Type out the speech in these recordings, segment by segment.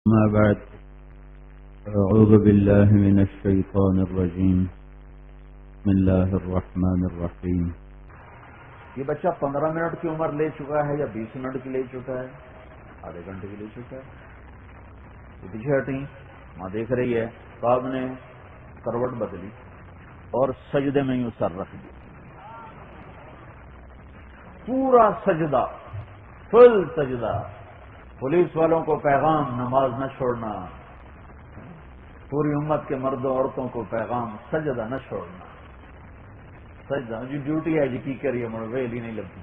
ما بعد أعوذ بالله من الشيطان الرجيم بسم الله الرحمن الرحیم. یہ بچہ 15 منٹ کی عمر لے چکا ہے یا 20 منٹ کی لے چکا ہے، آدھے گھنٹے کی لے چکا ہے. یہ پیچھے ہٹیں، ماں دیکھ رہی ہے. باپ نے کروٹ بدلی اور سجدے میں یوں سر رکھ دیا، پورا سجدہ، فل سجدہ. پولیس والوں کو پیغام نماز نہ چھوڑنا، پوری امت کے مردوں عورتوں کو پیغام سجدہ نہ چھوڑنا. سجدہ جو ڈیوٹی ہے جی کی کریے مڑ ویلی نہیں لگتی.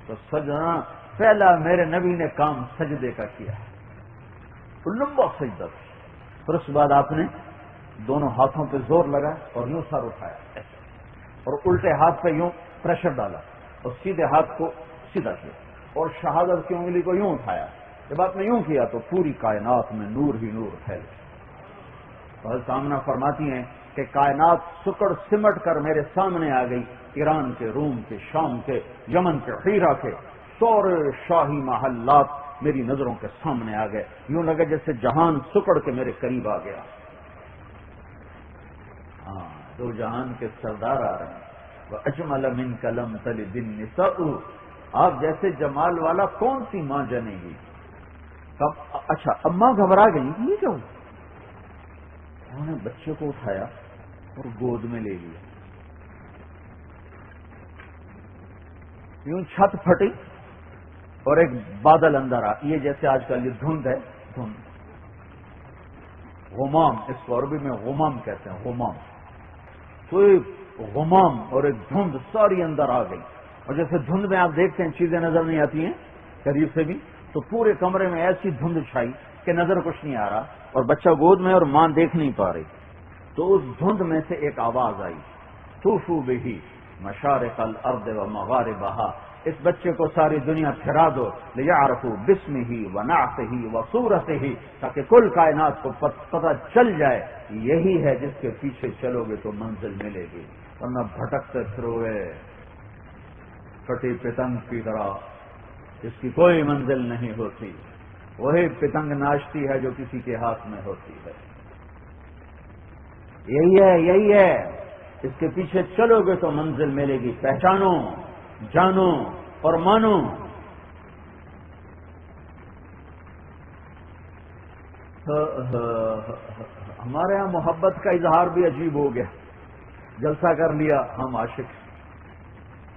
تو سجدہ پہلا میرے نبی نے کام سجدے کا کیا ہے، لمبا سجدہ تھا. پھر اس کے بعد آپ نے دونوں ہاتھوں پہ زور لگا اور یوں سر اٹھایا اور الٹے ہاتھ پہ یوں پریشر ڈالا اور سیدھے ہاتھ کو سیدھا کیا اور شہادت کی انگلی کو یوں اٹھایا. جب آپ نے یوں کیا تو پوری کائنات میں نور ہی نور پھیل گیا. حضرت آمنہ فرماتی ہیں کہ کائنات سکڑ سمٹ کر میرے سامنے آ گئی. ایران کے، روم کے، شام کے، یمن کے، حیرہ کے سورے شاہی محلات میری نظروں کے سامنے آ گئے. یوں لگے جیسے جہان سکڑ کے میرے قریب آ گیا. ہاں، دو جہان کے سردار آ رہے ہیں. وَأَجْمَلَ مِنْكَ لَمْ تَلِدِ النِّسَاءُ، آپ جیسے جمال والا کون سی ماں جنے گی. اچھا، اب ماں گھبرا گئی کہ یہ کیا ہو. انہوں نے بچے کو اٹھایا اور گود میں لے لیا. یوں چھت پھٹی اور ایک بادل اندر آ. یہ جیسے آج کل یہ دھند ہے، دھند، غمام، اس کو عربی میں غمام کہتے ہیں، غمام. تو ایک غمام اور ایک دھند ساری اندر آ گئی. اور جیسے دھند میں آپ دیکھتے ہیں چیزیں نظر نہیں آتی ہیں قریب سے بھی، تو پورے کمرے میں ایسی دھند چھائی کہ نظر کچھ نہیں آ رہا اور بچہ گود میں اور ماں دیکھ نہیں پا رہی. تو اس دھند میں سے ایک آواز آئی، طوفوا بہ مشارق الارض ومغاربہا، اس بچے کو ساری دنیا پھرا دو، لیعرفوا باسمہ ونعتہ وصورتہ، تاکہ کل کائنات کو پتہ چل جائے یہی ہے جس کے پیچھے چلو گے تو منزل ملے گی، ورنہ بھٹکتے پھروے پھٹی پتنگ کی طرح جس کی کوئی منزل نہیں ہوتی. وہی پتنگ ناچتی ہے جو کسی کے ہاتھ میں ہوتی ہے. یہی ہے، یہی ہے، اس کے پیچھے چلو گے تو منزل ملے گی. پہچانو، جانو اور مانو. ہمارے ہاں محبت کا اظہار بھی عجیب ہو گیا. جلسہ کر لیا ہم عاشق،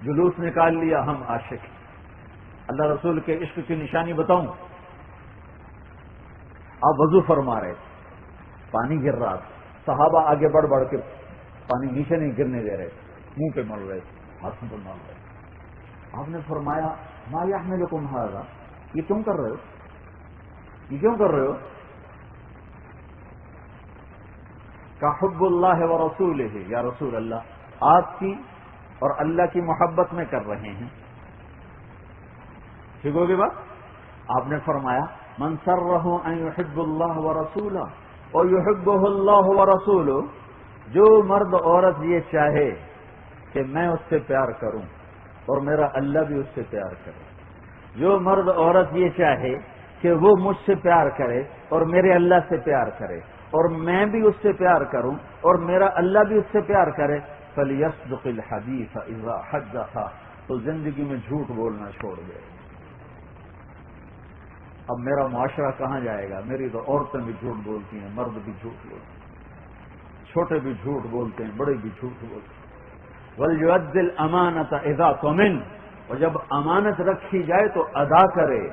جلوس نکال لیا ہم عاشق. اللہ رسول کے عشق کی نشانی بتاؤں. آپ وضو فرما رہے، پانی گر رہا تھا، صحابہ آگے بڑھ بڑھ کے پانی نیچے نہیں گرنے دے رہے، منہ پہ مل رہے، ہاتھوں پہ مل رہے. آپ نے فرمایا ما یحملکم ھذا، یہ کیوں کر رہے ہو، یہ کیوں کر رہے ہو. کہ حب اللہ ورسولہ، یا رسول اللہ، آپ کی اور اللہ کی محبت میں کر رہے ہیں. ٹھیک ہوگی بات. آپ نے فرمایا من سرہ ان یحب اللہ ورسولہ ویحبہ اللہ ورسولہ، جو مرد عورت یہ چاہے کہ میں اس سے پیار کروں اور میرا اللہ بھی اس سے پیار کرے، جو مرد عورت یہ چاہے کہ وہ مجھ سے پیار کرے اور میرے اللہ سے پیار کرے اور میں بھی اس سے پیار کروں اور میرا اللہ بھی اس سے پیار کرے، فلیصدق الحدیث اذا حدث، تو زندگی میں جھوٹ بولنا چھوڑ دے. اب میرا معاشرہ کہاں جائے گا. میری تو عورتیں بھی جھوٹ بولتی ہیں، مرد بھی جھوٹ بولتے ہیں، چھوٹے بھی جھوٹ بولتے ہیں، بڑے بھی جھوٹ بولتے ہیں. وَلْيُؤَدِّ الْأَمَانَةَ إِذَا اؤْتُمِنَ، اور جب امانت رکھی جائے تو ادا کرے.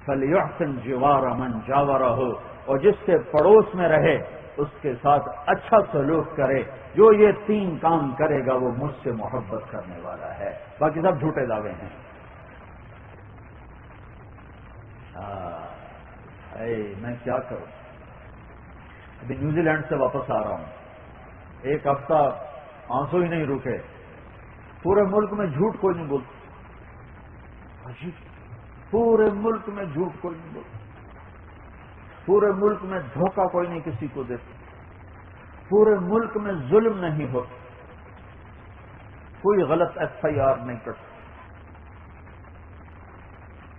فَلْيُحْسِنْ جِوَارَ مَنْ جَاوَرَهُ، اور جس کے پڑوس میں رہے اس کے ساتھ اچھا سلوک کرے. جو یہ 3 کام کرے گا وہ مجھ سے محبت کرنے والا ہے. باقی سب جھوٹے دعوے ہیں. میں کیا کروں. ابھی نیوزی لینڈ سے واپس آ رہا ہوں، 1 ہفتہ آنسو ہی نہیں رکے. پورے ملک میں جھوٹ کوئی نہیں بولتا. پورے ملک میں جھوٹ کوئی نہیں بولتا. پورے ملک میں دھوکہ کوئی نہیں کسی کو دیتا. پورے ملک میں ظلم نہیں ہوتا. کوئی غلط FIR نہیں کرتا.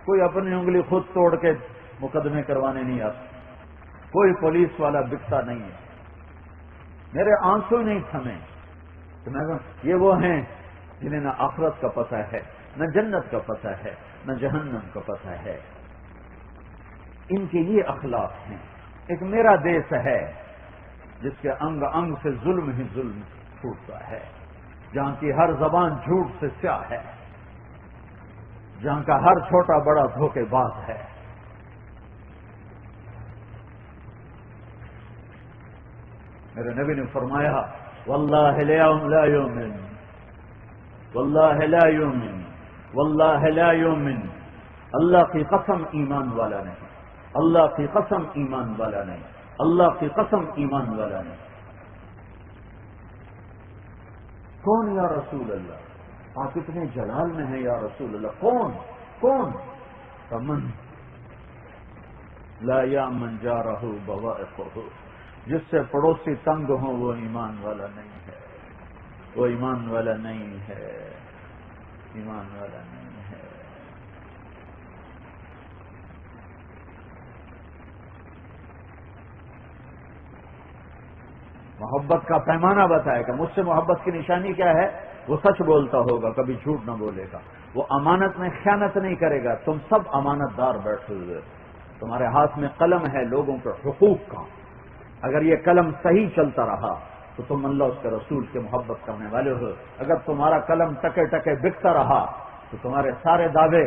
کوئی اپنی انگلی خود توڑ کے مقدمے کروانے نہیں آتے، کوئی پولیس والا بکتا نہیں ہے۔ میرے آنسو نہیں تھمے تو میں یہ وہ ہیں جنہیں نہ آخرت کا پتہ ہے، نہ جنت کا پتہ ہے، نہ جہنم کا پتہ ہے۔ ان کے یہ اخلاق ہیں۔ ایک میرا دیس ہے جس کے انگ انگ سے ظلم ہی ظلم پھوٹتا ہے، جہاں کی ہر زبان جھوٹ سے سیاہ ہے، جہاں کا ہر چھوٹا بڑا دھوکے باز ہے۔ میرے نبی نے فرمایا واللہ لا یؤمن، واللہ لا یؤمن، واللہ لا یؤمن، اللہ کی قسم ایمان والا نہیں، اللہ کی قسم ایمان والا نہیں، اللہ کی قسم ایمان والا نہیں۔ کون یا رسول اللہ؟ آپ اتنے جلال میں ہیں یا رسول اللہ، کون؟ من لا یامن جارہ بوائقہ، جس سے پڑوسی تنگ ہوں وہ ایمان والا نہیں ہے، وہ ایمان والا نہیں ہے، ایمان والا نہیں ہے۔ محبت کا پیمانہ بتائے گا، مجھ سے محبت کی نشانی کیا ہے؟ وہ سچ بولتا ہوگا، کبھی جھوٹ نہ بولے گا، وہ امانت میں خیانت نہیں کرے گا۔ تم سب امانت دار بیٹھے ہوئے، تمہارے ہاتھ میں قلم ہے لوگوں کے حقوق کا، اگر یہ قلم صحیح چلتا رہا تو تم اللہ اس کے رسول کے محبت کرنے والے ہو۔ اگر تمہارا قلم ٹکے ٹکے بکتا رہا تو تمہارے سارے دعوے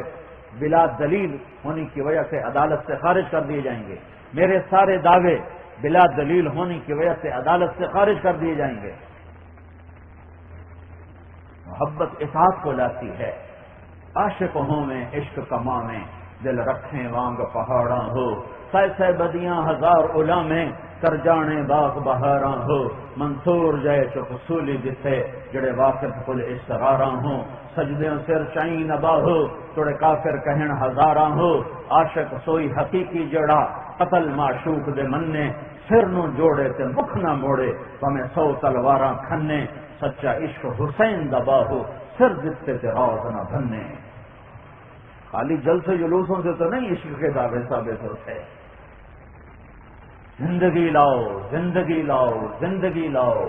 بلا دلیل ہونے کی وجہ سے عدالت سے خارج کر دیے جائیں گے، میرے سارے دعوے بلا دلیل ہونے کی وجہ سے عدالت سے خارج کر دیے جائیں گے۔ محبت اطاعت کو لاتی ہے۔ عاشق ہوں میں عشق کما میں، دل رکھیں وانگ پہاڑاں ہو، سہ بدیاں ہزار علا میں، کر جانے باغ بہاراں ہو، منصور جائے چو فصولی جسے، جڑے واقف کل اسراراں ہوں، سجدیوں سر چائیں نبا ہو، توڑے کافر کہن ہزاراں ہو، عاشق سوئی حقیقی جڑا، قتل معشوق دے مننے، سر نو جوڑے تے مکھ نہ موڑے، ہمیں 100 تلواراں کھنے، سچا عشق حسین دبا ہو، سر دتے تے راز نہ بھنے۔ خالی جلسے جلوسوں سے تو نہیں عشق کے دعوے ثابت ہوتے۔ زندگی لاؤ، زندگی لاؤ، زندگی لاؤ،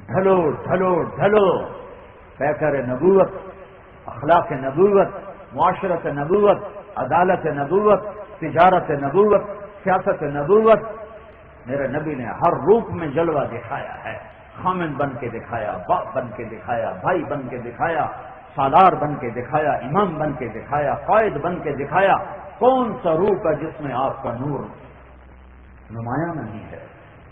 ڈھلو ڈھلو ڈھلو، پیکر نبوت، اخلاق نبوت، معاشرت نبوت، عدالت نبوت، تجارت نبوت، سیاست نبوت۔ میرے نبی نے ہر روپ میں جلوہ دکھایا ہے، خامن بن کے دکھایا، باپ بن کے دکھایا، بھائی بن کے دکھایا، سالار بن کے دکھایا، امام بن کے دکھایا، قائد بن کے دکھایا۔ کون سا روپ ہے جس میں آپ کا نور نمایاں نہیں ہے؟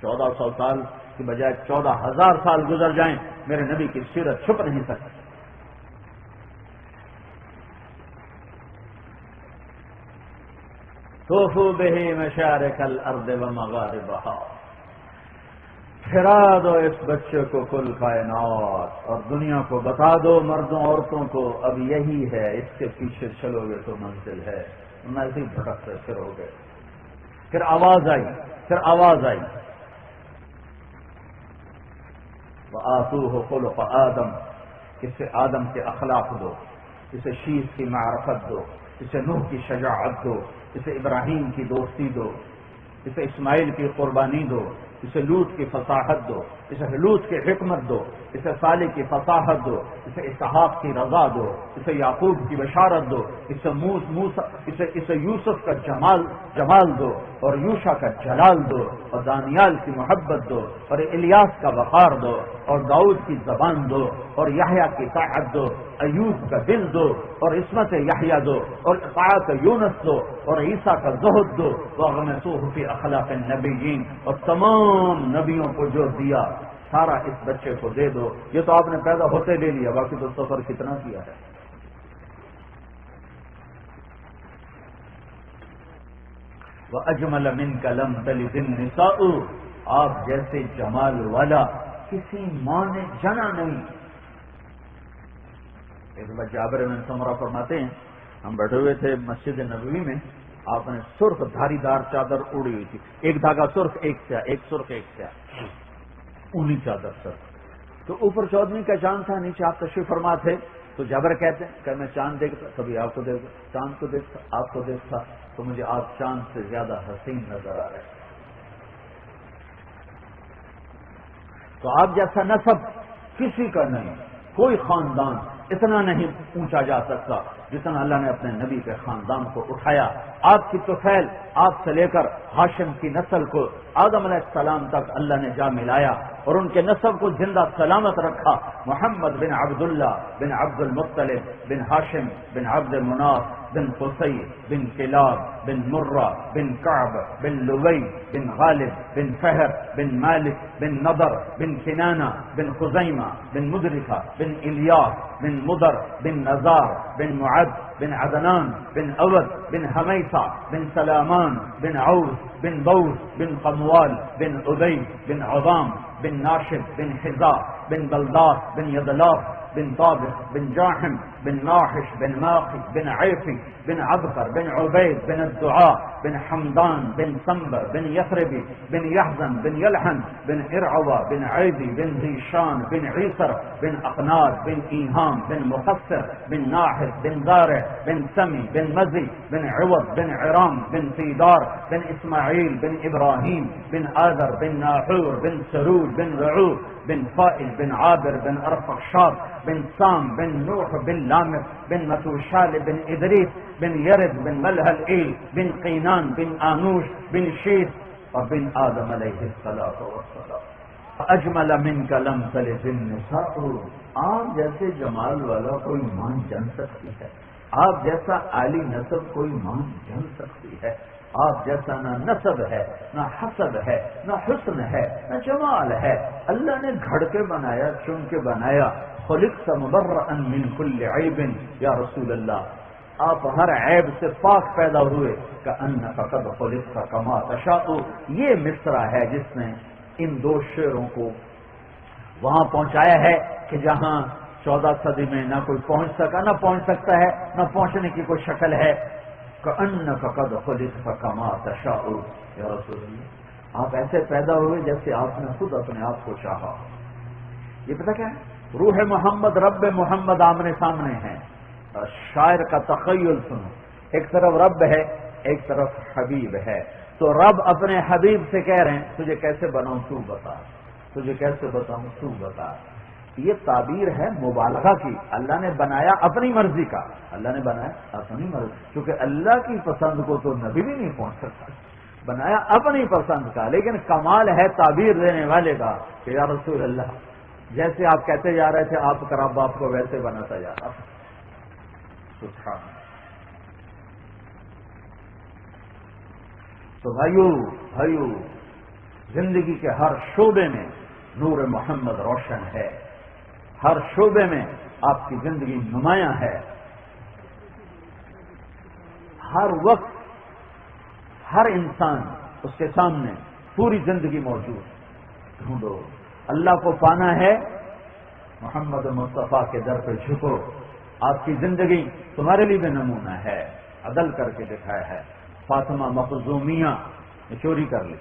1400 سال کی بجائے 14,000 سال گزر جائیں، میرے نبی کی سیرت چھپ نہیں سکتی۔ طوفوا به مشارق الارض ومغاربها، پھرا دو اس بچے کو کل کائنات، اور دنیا کو بتا دو مردوں عورتوں کو اب یہی ہے، اس کے پیچھے چلو گے تو منزل ہے، نہ اسی بھٹکتے پھرو گے۔ پھر آواز آئی وآتوہ خلق آدم، اسے آدم کے اخلاق دو، اسے شیث کی معرفت دو، اسے نوح کی شجاعت دو، اسے ابراہیم کی دوستی دو، اسے اسماعیل کی قربانی دو، اسے لوط کی فصاحت دو، اسے لوط کی حکمت دو، اسے صالح کی فصاحت دو، اسے اسحاق کی رضا دو، اسے یعقوب کی بشارت دو، اسے یوسف کا جمال دو، اور یوشع کا جلال دو، اور دانیال کی محبت دو، اور الیاس کا وقار دو، اور داؤد کی زبان دو، اور یحییٰ کی طاعت دو، ایوب کا دل دو، اور عصمت یحییٰ دو، اور اطاعت یونس دو، اور عیسیٰ کا زہد دو، وَغْمِسُوهُ فِي أَخْلَاقِ النَّبِيِّينَ، اور تمام نبیوں کو جو دیا سارا اس بچے کو دے دو۔ یہ تو آپ نے پیدا ہوتے لے لیا، باقی تو سفر کتنا کیا ہے۔ وَأَجْمَلَ مِنْكَ لَمْ تَلِدِ النِّسَاءُ، آپ جیسے جمال والا کسی ماں نے جنا نہیں۔ ایک بار جابر بن سمرہ فرماتے ہیں، ہم بیٹھے ہوئے تھے مسجد نبوی میں، آپ نے سرخ دھاری دار چادر اڑی ہوئی تھی، ایک دھاگا سرخ ایک سیاہ، ایک سرخ ایک سیاہ، اونی چادر سر، تو اوپر 14ویں کا چاند تھا، نیچے آپ تشریف فرما تھے، تو جبر کہتے ہیں کہ میں چاند دیکھتا، کبھی آپ کو دیکھتا، چاند کو دیکھتا، آپ کو دیکھتا تو مجھے آپ چاند سے زیادہ حسین نظر آ رہے ہیں۔ تو آپ جیسا نسب کسی کا نہیں، کوئی خاندان اتنا نہیں اونچا جا سکتا جتنا اللہ نے اپنے نبی کے خاندان کو اٹھایا۔ آپ کی طفیل آپ سے لے کر ہاشم کی نسل کو آدم علیہ السلام تک اللہ نے جا ملایا اور ان کے نسب کو زندہ سلامت رکھا۔ محمد بن عبداللہ بن عبد المطلب بن ہاشم بن عبد مناف بن قصی بن کلاب بن مرہ بن کعب بن لوی بن غالب بن فہر بن مالک بن نضر بن کنانہ بن خزیمہ بن مدرکہ بن الیاس بن مدر بن نزار بن معد بن عدنان بن اود بن حمیثہ بن سلامان بن عوف بن بوس بن قموال بن ابی بن عظام بن ناشد بن حذاء بن بلداس بن یدلاف بن طابق بن جاحم بن ناحش بن ماقي بن عيفي بن عبقر بن عبيد بن الدعاء بن حمدان بن سنبر بن يثربي بن يحزن بن يلحن بن إرعوى بن عيدي بن ذيشان بن عيسر بن أقنار بن إيهام بن مقصر بن ناحس بن زارع بن سمي بن مزي بن عوض بن عرام بن سيدار بن إسماعيل بن إبراهيم بن آذر بن ناحور بن سرود بن رعوب بن فائل بن عابر بن أرفخشاد بن سام بن نوح بن لامر بن متوشال بن إدريس بن يرد بن ملهل بن قينان بن آنوش بن شيث وبن آدم عليه الصلاة والسلام اجمل منك لم تلد النساء۔ آپ جیسے جمال والا کوئی ماں جن سکتی ہے، آپ جیسا عالی نسب کوئی ماں جن سکتی ہے، آپ جیسا نہ نسب ہے، نہ حسب ہے، نہ حسن ہے، نہ جمال ہے۔ اللہ نے گھڑ کے بنایا، چن کے بنایا۔ خلقت مبرئا من كل عیب یا رسول اللہ، آپ ہر عیب سے پاک پیدا ہوئے۔ کأنک قد خلقت کما تشاء، یہ مصرع ہے جس نے ان دو شعروں کو وہاں پہنچایا ہے کہ جہاں 14 صدی میں نہ کوئی پہنچ سکا، نہ پہنچ سکتا ہے، نہ پہنچنے کی کوئی شکل ہے۔ کأنک قد خلقت کما تشاء یا رسول اللہ، آپ ایسے پیدا ہوئے جیسے آپ نے خود اپنے آپ کو چاہا۔ یہ پتہ کیا ہے؟ روح محمد رب محمد آمنے سامنے ہیں۔ شاعر کا تخیل سنو، ایک طرف رب ہے، ایک طرف حبیب ہے، تو رب اپنے حبیب سے کہہ رہے ہیں تجھے کیسے بناؤں تو بتا، تجھے کیسے بتاؤں تو بتا۔ یہ تعبیر ہے مبالغہ کی۔ اللہ نے بنایا اپنی مرضی کا، اللہ نے بنایا اپنی مرضی، کیونکہ اللہ کی پسند کو تو نبی بھی نہیں پہنچ سکتا، بنایا اپنی پسند کا۔ لیکن کمال ہے تعبیر دینے والے کا کہ یا رسول اللہ، جیسے آپ کہتے جا رہے تھے آپ کا رب آپ کو ویسے بناتا جا رہا۔ سبحان اللہ۔ تو بھائیو، زندگی کے ہر شعبے میں نور محمد روشن ہے، ہر شعبے میں آپ کی زندگی نمایاں ہے۔ ہر وقت ہر انسان اس کے سامنے پوری زندگی موجود۔ ڈھونڈو، اللہ کو پانا ہے، محمد مصطفیٰ کے در پہ جھکو۔ آپ کی زندگی تمہارے لیے بھی نمونہ ہے، عدل کر کے دکھایا ہے۔ فاطمہ مخزومیہ نے چوری کر لی،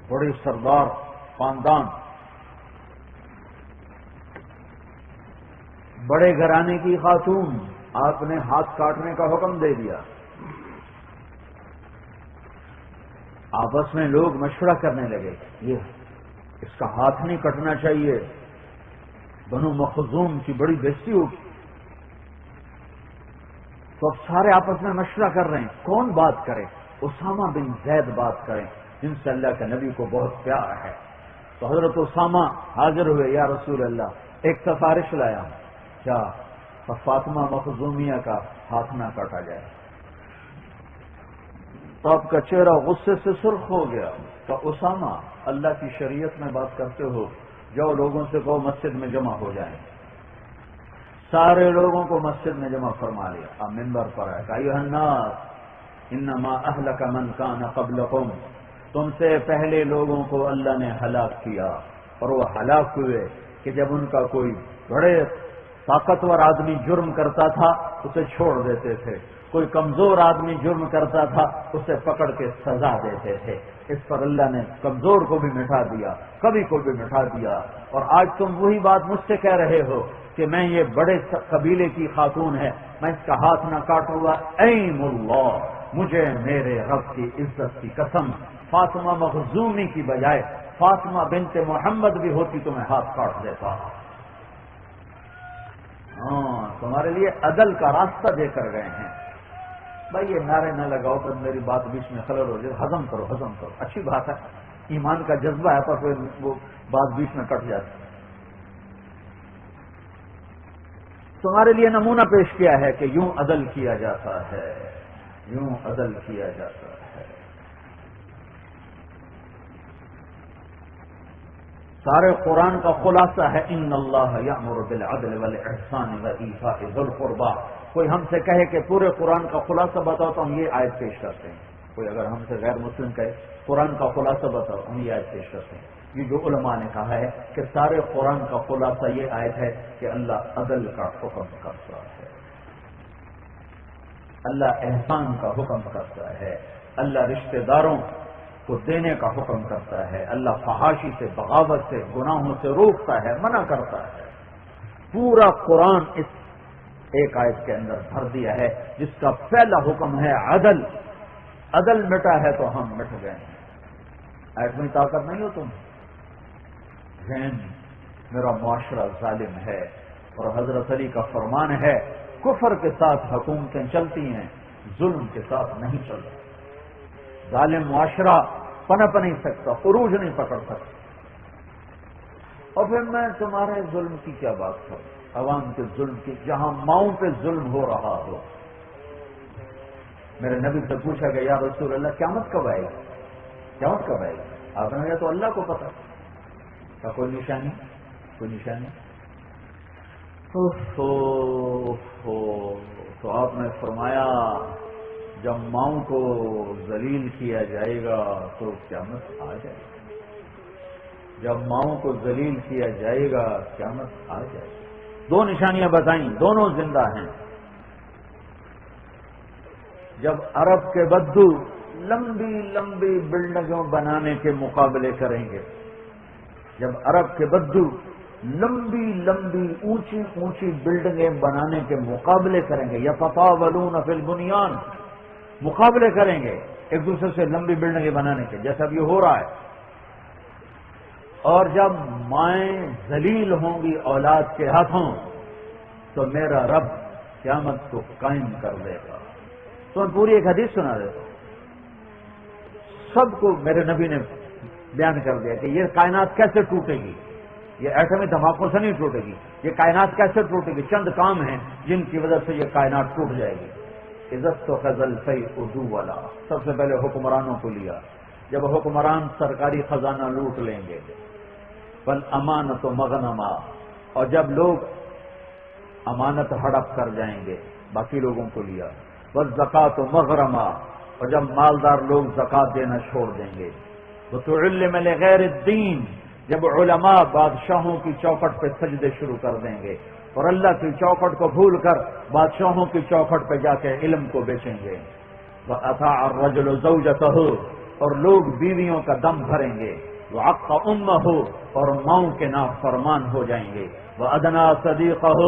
بڑی سردار خاندان، بڑے گھرانے کی خاتون، آپ نے ہاتھ کاٹنے کا حکم دے دیا۔ آپس میں لوگ مشورہ کرنے لگے، یہ اس کا ہاتھ نہیں کٹنا چاہیے، بنو مخزوم کی بڑی بےزتی ہوگی۔ تو اب سارے آپس میں مشورہ کر رہے ہیں کون بات کرے۔ اسامہ بن زید بات کریں جن سے اللہ کے نبی کو بہت پیار ہے۔ تو حضرت اسامہ حاضر ہوئے، یا رسول اللہ ایک سفارش لایا، کیا فاطمہ مخزومیہ کا ہاتھ نہ کاٹا جائے۔ تو آپ کا چہرہ غصے سے سرخ ہو گیا۔ تو اسامہ، اللہ کی شریعت میں بات کرتے ہو، جو لوگوں سے کہو مسجد میں جمع ہو جائیں۔ سارے لوگوں کو مسجد میں جمع فرما لیا۔ اب منبر پر ہے کہ ایھا الناس انما اہلک من کان قبلکم، تم سے پہلے لوگوں کو اللہ نے ہلاک کیا، اور وہ ہلاک ہوئے کہ جب ان کا کوئی بڑے طاقتور آدمی جرم کرتا تھا اسے چھوڑ دیتے تھے، کوئی کمزور آدمی جرم کرتا تھا اسے پکڑ کے سزا دیتے تھے۔ اس پر اللہ نے کمزور کو بھی مٹا دیا، کبھی کو بھی مٹا دیا۔ اور آج تم وہی بات مجھ سے کہہ رہے ہو کہ میں یہ بڑے قبیلے کی خاتون ہے، میں اس کا ہاتھ نہ کاٹوں گا۔ ایم اللہ، مجھے میرے رب کی عزت کی قسم، فاطمہ مخزومی کی بجائے فاطمہ بنت محمد بھی ہوتی تو میں ہاتھ کاٹ دیتا۔ ہاں، تمہارے لیے عدل کا راستہ دے کر گئے ہیں۔ بھائی یہ نعرے نہ لگاؤ تو میری بات بیچ میں خلل ہو جائے، ہضم کرو ہضم کرو، اچھی بات ہے، ایمان کا جذبہ ہے، پر پھر وہ بات بیچ میں کٹ جاتی۔ تمہارے لیے نمونہ پیش کیا ہے کہ یوں عدل کیا جاتا ہے، یوں عدل کیا جاتا ہے۔ سارے قرآن کا خلاصہ ہے ان اللہ یأمر بالعدل والاحسان وایتاء ذی القربی۔ کوئی ہم سے کہے کہ پورے قرآن کا خلاصہ بتاؤ تو ہم یہ آیت پیش کرتے ہیں۔ کوئی اگر ہم سے غیر مسلم کہے قرآن کا خلاصہ بتاؤ، ہم یہ آیت پیش کرتے ہیں۔ یہ جو علماء نے کہا ہے کہ سارے قرآن کا خلاصہ یہ آیت ہے کہ اللہ عدل کا حکم کرتا ہے، اللہ احسان کا حکم کرتا ہے، اللہ رشتہ داروں کو دینے کا حکم کرتا ہے، اللہ فحاشی سے، بغاوت سے، گناہوں سے روکتا ہے، منع کرتا ہے۔ پورا قرآن اس ایک آیت کے اندر بھر دیا ہے، جس کا پہلا حکم ہے عدل۔ عدل مٹا ہے تو ہم مٹ گئے ہیں۔ ایٹمی طاقت نہیں ہو تم، ذہن میرا معاشرہ ظالم ہے، اور حضرت علی کا فرمان ہے کفر کے ساتھ حکومتیں چلتی ہیں، ظلم کے ساتھ نہیں چلتی۔ ظالم معاشرہ پنپ نہیں سکتا، عروج نہیں پکڑ سکتا۔ اور پھر میں تمہارے ظلم کی کیا بات کروں، عوام کے ظلم کی، جہاں ماؤں پہ ظلم ہو رہا ہو۔ میرے نبی سے پوچھا کہ یا رسول اللہ قیامت کب آئے گی، قیامت کب آئے گی؟ آپ نے کہا تو اللہ کو پتا، کیا کوئی نشانی، کوئی نشانی؟ تو آپ نے فرمایا جب ماؤں کو ذلیل کیا جائے گا تو قیامت آ جائے گی، جب ماؤں کو ذلیل کیا جائے گا قیامت آ جائے گی۔ دو نشانیاں بتائیں، دونوں زندہ ہیں۔ جب عرب کے بدو لمبی لمبی بلڈنگوں بنانے کے مقابلے کریں گے، جب عرب کے بدو لمبی لمبی اونچی اونچی بلڈنگیں بنانے کے مقابلے کریں گے، یتطاولون فی البنیان، مقابلے کریں گے ایک دوسرے سے لمبی بلڈنگیں بنانے کے، جیسا اب یہ ہو رہا ہے۔ اور جب مائیں ذلیل ہوں گی اولاد کے ہاتھوں تو میرا رب قیامت کو قائم کر دے گا۔ تو میں پوری ایک حدیث سنا دیتا ہوں، سب کو میرے نبی نے بیان کر دیا کہ یہ کائنات کیسے ٹوٹے گی، یہ ایٹمی دھماکوں سے نہیں ٹوٹے گی، یہ کائنات کیسے ٹوٹے گی۔ چند کام ہیں جن کی وجہ سے یہ کائنات ٹوٹ جائے گی۔ عزت و فضل فی اردو والا، سب سے پہلے حکمرانوں کو لیا، جب حکمران سرکاری خزانہ لوٹ لیں گے، بل امانت و مغنما، اور جب لوگ امانت ہڑپ کر جائیں گے باقی لوگوں کو لیا، بل زکات و مغرما، اور جب مالدار لوگ زکات دینا چھوڑ دیں گے، وتعلم لغیر الدین، جب علماء بادشاہوں کی چوکھٹ پہ سجدے شروع کر دیں گے اور اللہ کی چوکھٹ کو بھول کر بادشاہوں کی چوکھٹ پہ جا کے علم کو بیچیں گے، وَأَطَاعَ الرَّجُلُ زَوْجَتَهُ، اور لوگ بیویوں کا دم بھریں گے، وَعَقَّ أُمَّهُ، اور ماؤں کے نافرمان ہو جائیں گے، وَأَدْنَىٰ صَدِيقَهُ،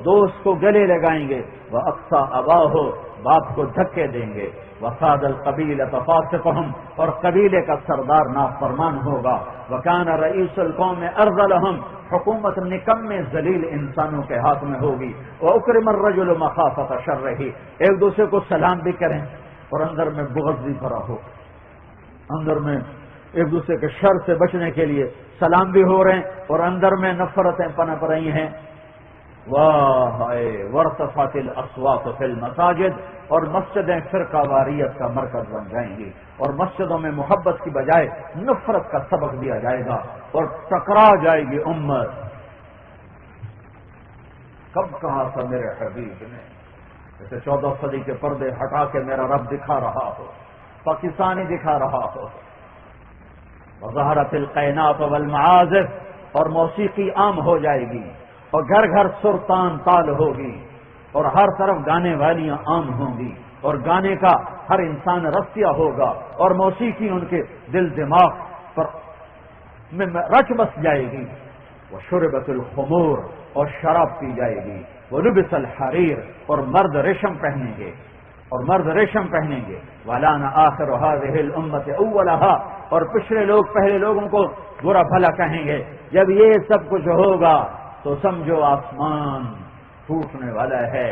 دوست کو گلے لگائیں گے، وَأَقْصَىٰ أَبَاهُ، باپ کو دھکے دیں گے، وَصَادَ الْقَبِيلَةَ فَاسِقُهُمْ، اور قبیلے کا سردار نافرمان ہوگا، وَكَانَ رَئِيسُ الْقَوْمِ أَرْذَلَهُمْ، حکومت نکمے ذلیل انسانوں کے ہاتھ میں ہوگی، وَأُكْرِمَ الرَّجُلُ مَخَافَةَ شَرِّهِ، ایک دوسرے کو سلام بھی کریں اور اندر میں بغض بھی بھرا ہو، اندر میں ایک دوسرے کے شر سے بچنے کے لیے سلام بھی ہو رہے ہیں اور اندر میں نفرتیں پنپ رہی ہیں۔ وارتفعت الاصوات فی المساجد، اور مسجدیں فرقہ واریت کا مرکز بن جائیں گی، اور مسجدوں میں محبت کی بجائے نفرت کا سبق دیا جائے گا اور ٹکرا جائے گی امت۔ کب کہا تھا میرے حبیب نے، جیسے 14 صدی کے پردے ہٹا کے میرا رب دکھا رہا ہو، پاکستانی دکھا رہا ہو، وظہرت القینات والمعازف، اور موسیقی عام ہو جائے گی، اور گھر گھر سرتان تال ہوگی اور ہر طرف گانے والیاں عام ہوں گی اور گانے کا ہر انسان رسیا ہوگا اور موسیقی ان کے دل دماغ پر میں رچ بس جائے گی. وہ شربت الخمور اور شراب پی جائے گی. وہ لبس الحریر اور مرد ریشم پہنیں گے وَلَانَ آخِرُ هَذِهِ الْأُمَّةِ أَوَّلَهَا اور پچھلے لوگ پہلے لوگوں کو برا بھلا کہیں گے. جب یہ سب کچھ ہوگا تو سمجھو آسمان ٹوٹنے والا ہے,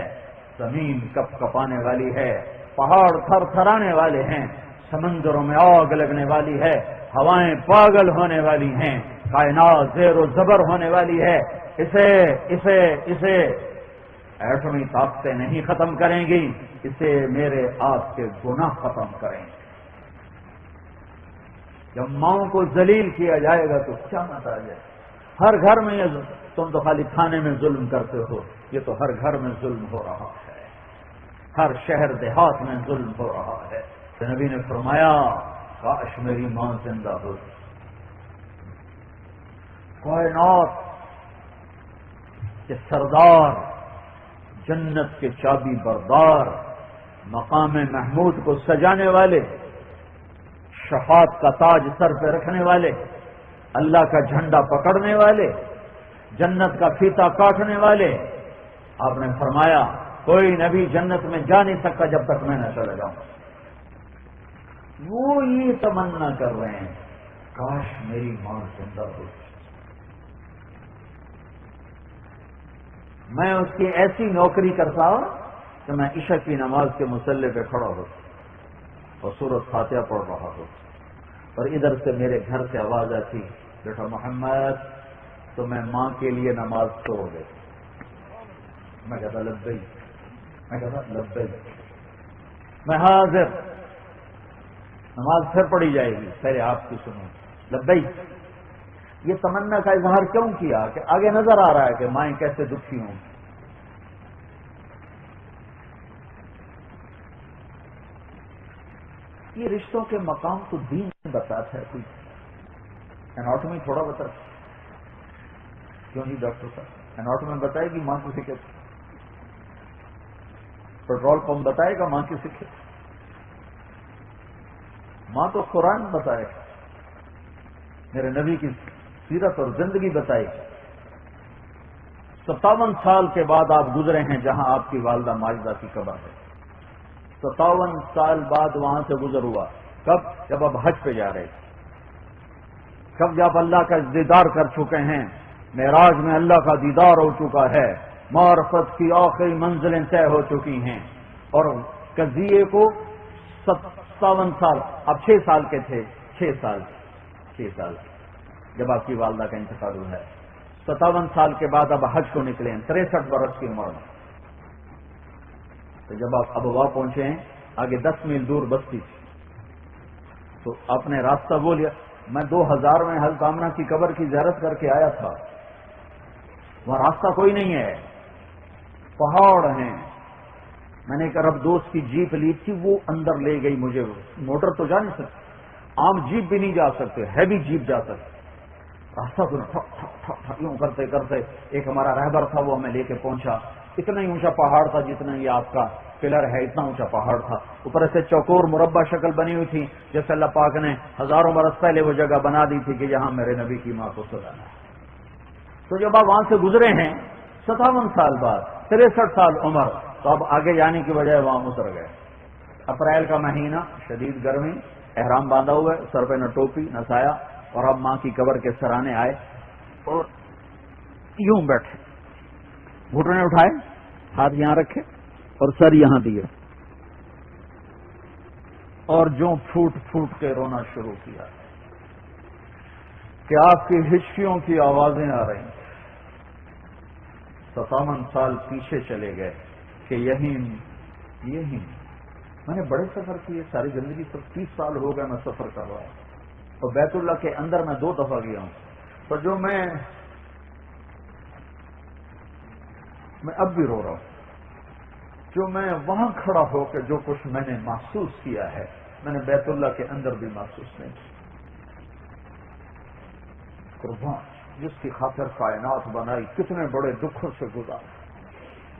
زمین کپ کپانے والی ہے, پہاڑ تھر تھرانے والے ہیں, سمندروں میں آگ لگنے والی ہے, ہوائیں پاگل ہونے والی ہیں, کائنات زیر و زبر ہونے والی ہے. اسے ایٹمی طاقتیں نہیں ختم کریں گی, اسے میرے آپ کے گناہ ختم کریں گے. جب ماؤں کو ذلیل کیا جائے گا تو کیا مت آ جائے. ہر گھر میں یہ تم تو خالی کھانے میں ظلم کرتے ہو, یہ تو ہر گھر میں ظلم ہو رہا ہے, ہر شہر دیہات میں ظلم ہو رہا ہے. تو نبی نے فرمایا کاش میری ماں زندہ ہو. کائنات کے سردار, جنت کے چابی بردار, مقام محمود کو سجانے والے, شفاعت کا تاج سر پہ رکھنے والے, اللہ کا جھنڈا پکڑنے والے, جنت کا فیتا کاٹنے والے. آپ نے فرمایا کوئی نبی جنت میں جا نہیں سکتا جب تک میں نہ چلا جاؤں. وہ یہ تمنا کر رہے ہیں کاش میری ماں زندہ ہو. میں اس کی ایسی نوکری کرتا کہ میں عشاء کی نماز کے مصلی پہ کھڑا ہوتا اور سورۃ فاتحہ پڑھ رہا ہوتا اور ادھر سے میرے گھر سے آواز آتی بیٹا محمد تو میں ماں کے لیے نماز چھوڑ دیتا. میں کہتا لبیک, میں حاضر, نماز پھر پڑھی جائے گی, پہلے آپ کی سنو, لبیک. یہ تمنا کا اظہار کیوں کیا کہ آگے نظر آ رہا ہے کہ مائیں کیسے دکھی ہوں. یہ رشتوں کے مقام کو دین بتاتا ہے. کوئی اناٹومی تھوڑا بتا کیوں نہیں ڈاکٹر صاحب, اناٹومی بتائے گی ماں کسی کے, پیٹرول پمپ بتائے گا ماں کسی کے, ماں تو قرآن بتائے گا, میرے نبی کی سیرت اور زندگی بتائی. 57 سال کے بعد آپ گزرے ہیں جہاں آپ کی والدہ ماجدہ کی قبر ہے. 57 سال بعد وہاں سے گزر ہوا. کب؟ جب آپ حج پہ جا رہے تھے, کب جب اللہ کا دیدار کر چکے ہیں, معراج میں اللہ کا دیدار ہو چکا ہے, معرفت کی آخری منزلیں طے ہو چکی ہیں, اور قضیے کو 57 سال, اب 6 سال کے تھے, 6 سال جب آپ کی والدہ کا انتقال ہوا ہے. 57 سال کے بعد اب حج کو نکلے ہیں 63 برس کی عمر میں. تو جب آپ ابوا پہنچے ہیں, آگے 10 میل دور بستی تھی, تو آپ نے راستہ بولیا. میں 2000 میں حضرت آمنہ کی قبر کی زیارت کر کے آیا تھا, وہاں راستہ کوئی نہیں ہے, پہاڑ ہیں. میں نے ایک عرب دوست کی جیپ لی تھی, وہ اندر لے گئی مجھے. موٹر تو جا نہیں سکتے, عام جیپ بھی نہیں جا سکتے, ہیوی جیپ جا سکتے. راستہ تو یوں کرتے کرتے ایک ہمارا رہبر تھا, وہ ہمیں لے کے پہنچا. اتنا ہی اونچا پہاڑ تھا جتنا یہ آپ کا پلر ہے, اتنا اونچا پہاڑ تھا. اوپر سے چوکور مربع شکل بنی ہوئی تھی, جیسے اللہ پاک نے ہزاروں برس پہلے وہ جگہ بنا دی تھی کہ یہاں میرے نبی کی ماں کو سلانا ہے. تو جب آپ وہاں سے گزرے ہیں 57 سال بعد, 63 سال عمر, تو اب آگے جانے کی بجائے وہاں اتر گئے. اپریل کا مہینہ, شدید گرمی, احرام باندھا ہوا ہے, سر پہ نہ ٹوپی نہ سایہ, اور اب ماں کی قبر کے سرانے آئے اور یوں بیٹھے, گھٹنے اٹھائے, ہاتھ یہاں رکھے اور سر یہاں دیے, اور جو پھوٹ پھوٹ کے رونا شروع کیا کہ آپ کی ہچکیوں کی آوازیں آ رہی. 57 سال پیچھے چلے گئے کہ یہی میں نے بڑے سفر کیے, ساری زندگی پر 30 سال ہو گئے میں سفر کر رہا ہوں, اور بیت اللہ کے اندر میں 2 دفعہ گیا ہوں. تو جو میں اب بھی رو رہا ہوں, جو میں وہاں کھڑا ہو کے جو کچھ میں نے محسوس کیا ہے, میں نے بیت اللہ کے اندر بھی محسوس نہیں کیا. قربان جس کی خاطر کائنات بنائی کتنے بڑے دکھوں سے گزارا،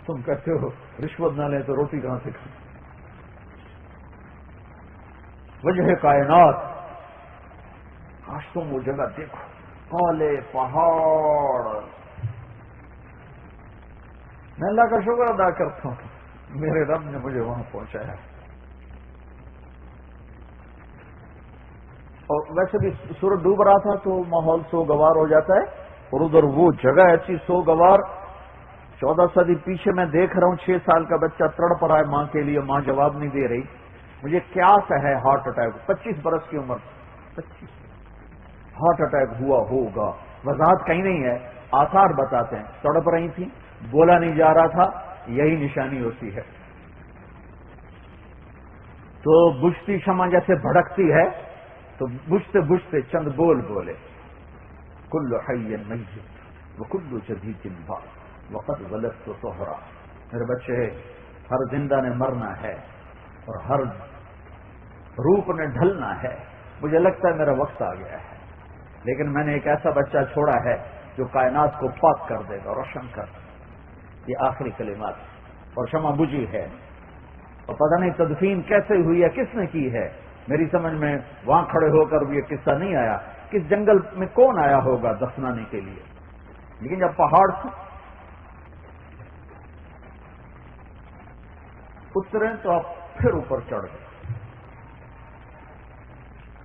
تم کہتے ہو رشوت نہ لیں تو روٹی کہاں سے کھائیں؟ وجہ کائنات، کاش تم وہ جگہ دیکھو، کالے پہاڑ. میں اللہ کا شکر ادا کرتا ہوں میرے رب نے مجھے وہاں پہنچایا. اور ویسے بھی سورج ڈوب رہا تھا تو ماحول سوگوار ہو جاتا ہے، اور ادھر وہ جگہ ایسی سوگوار. 14 صدی پیچھے میں دیکھ رہا ہوں 6 سال کا بچہ تڑپ رہا ہے ماں کے لیے، ماں جواب نہیں دے رہی. مجھے قیاس ہے ہارٹ اٹیک، 25 برس کی عمر، 25 ہارٹ اٹیک ہوا ہوگا. وضاحت کہیں نہیں ہے، آثار بتاتے ہیں. تڑپ رہی تھی، بولا نہیں جا رہا تھا، یہی نشانی ہوتی ہے. تو بجھتی شمع جیسے بھڑکتی ہے، تو بجھتے بجھتے چند بول بولے، کل حی میت وکل جدید بات وقد ولدت طہرا. میرے بچے، ہر زندہ نے مرنا ہے اور ہر روپ نے ڈھلنا ہے. مجھے لگتا ہے میرا وقت آ گیا ہے، لیکن میں نے ایک ایسا بچہ چھوڑا ہے جو کائنات کو پاک کر دے گا، روشن کر دے گا. یہ آخری کلمات. اور شمع بجھی ہے، اور پتہ نہیں تدفین کیسے ہوئی ہے، کس نے کی ہے. میری سمجھ میں وہاں کھڑے ہو کر بھی یہ قصہ نہیں آیا. کس جنگل میں کون آیا ہوگا دفنانے کے لیے. لیکن جب پہاڑ سے اترے تو آپ پھر اوپر چڑھ گئے.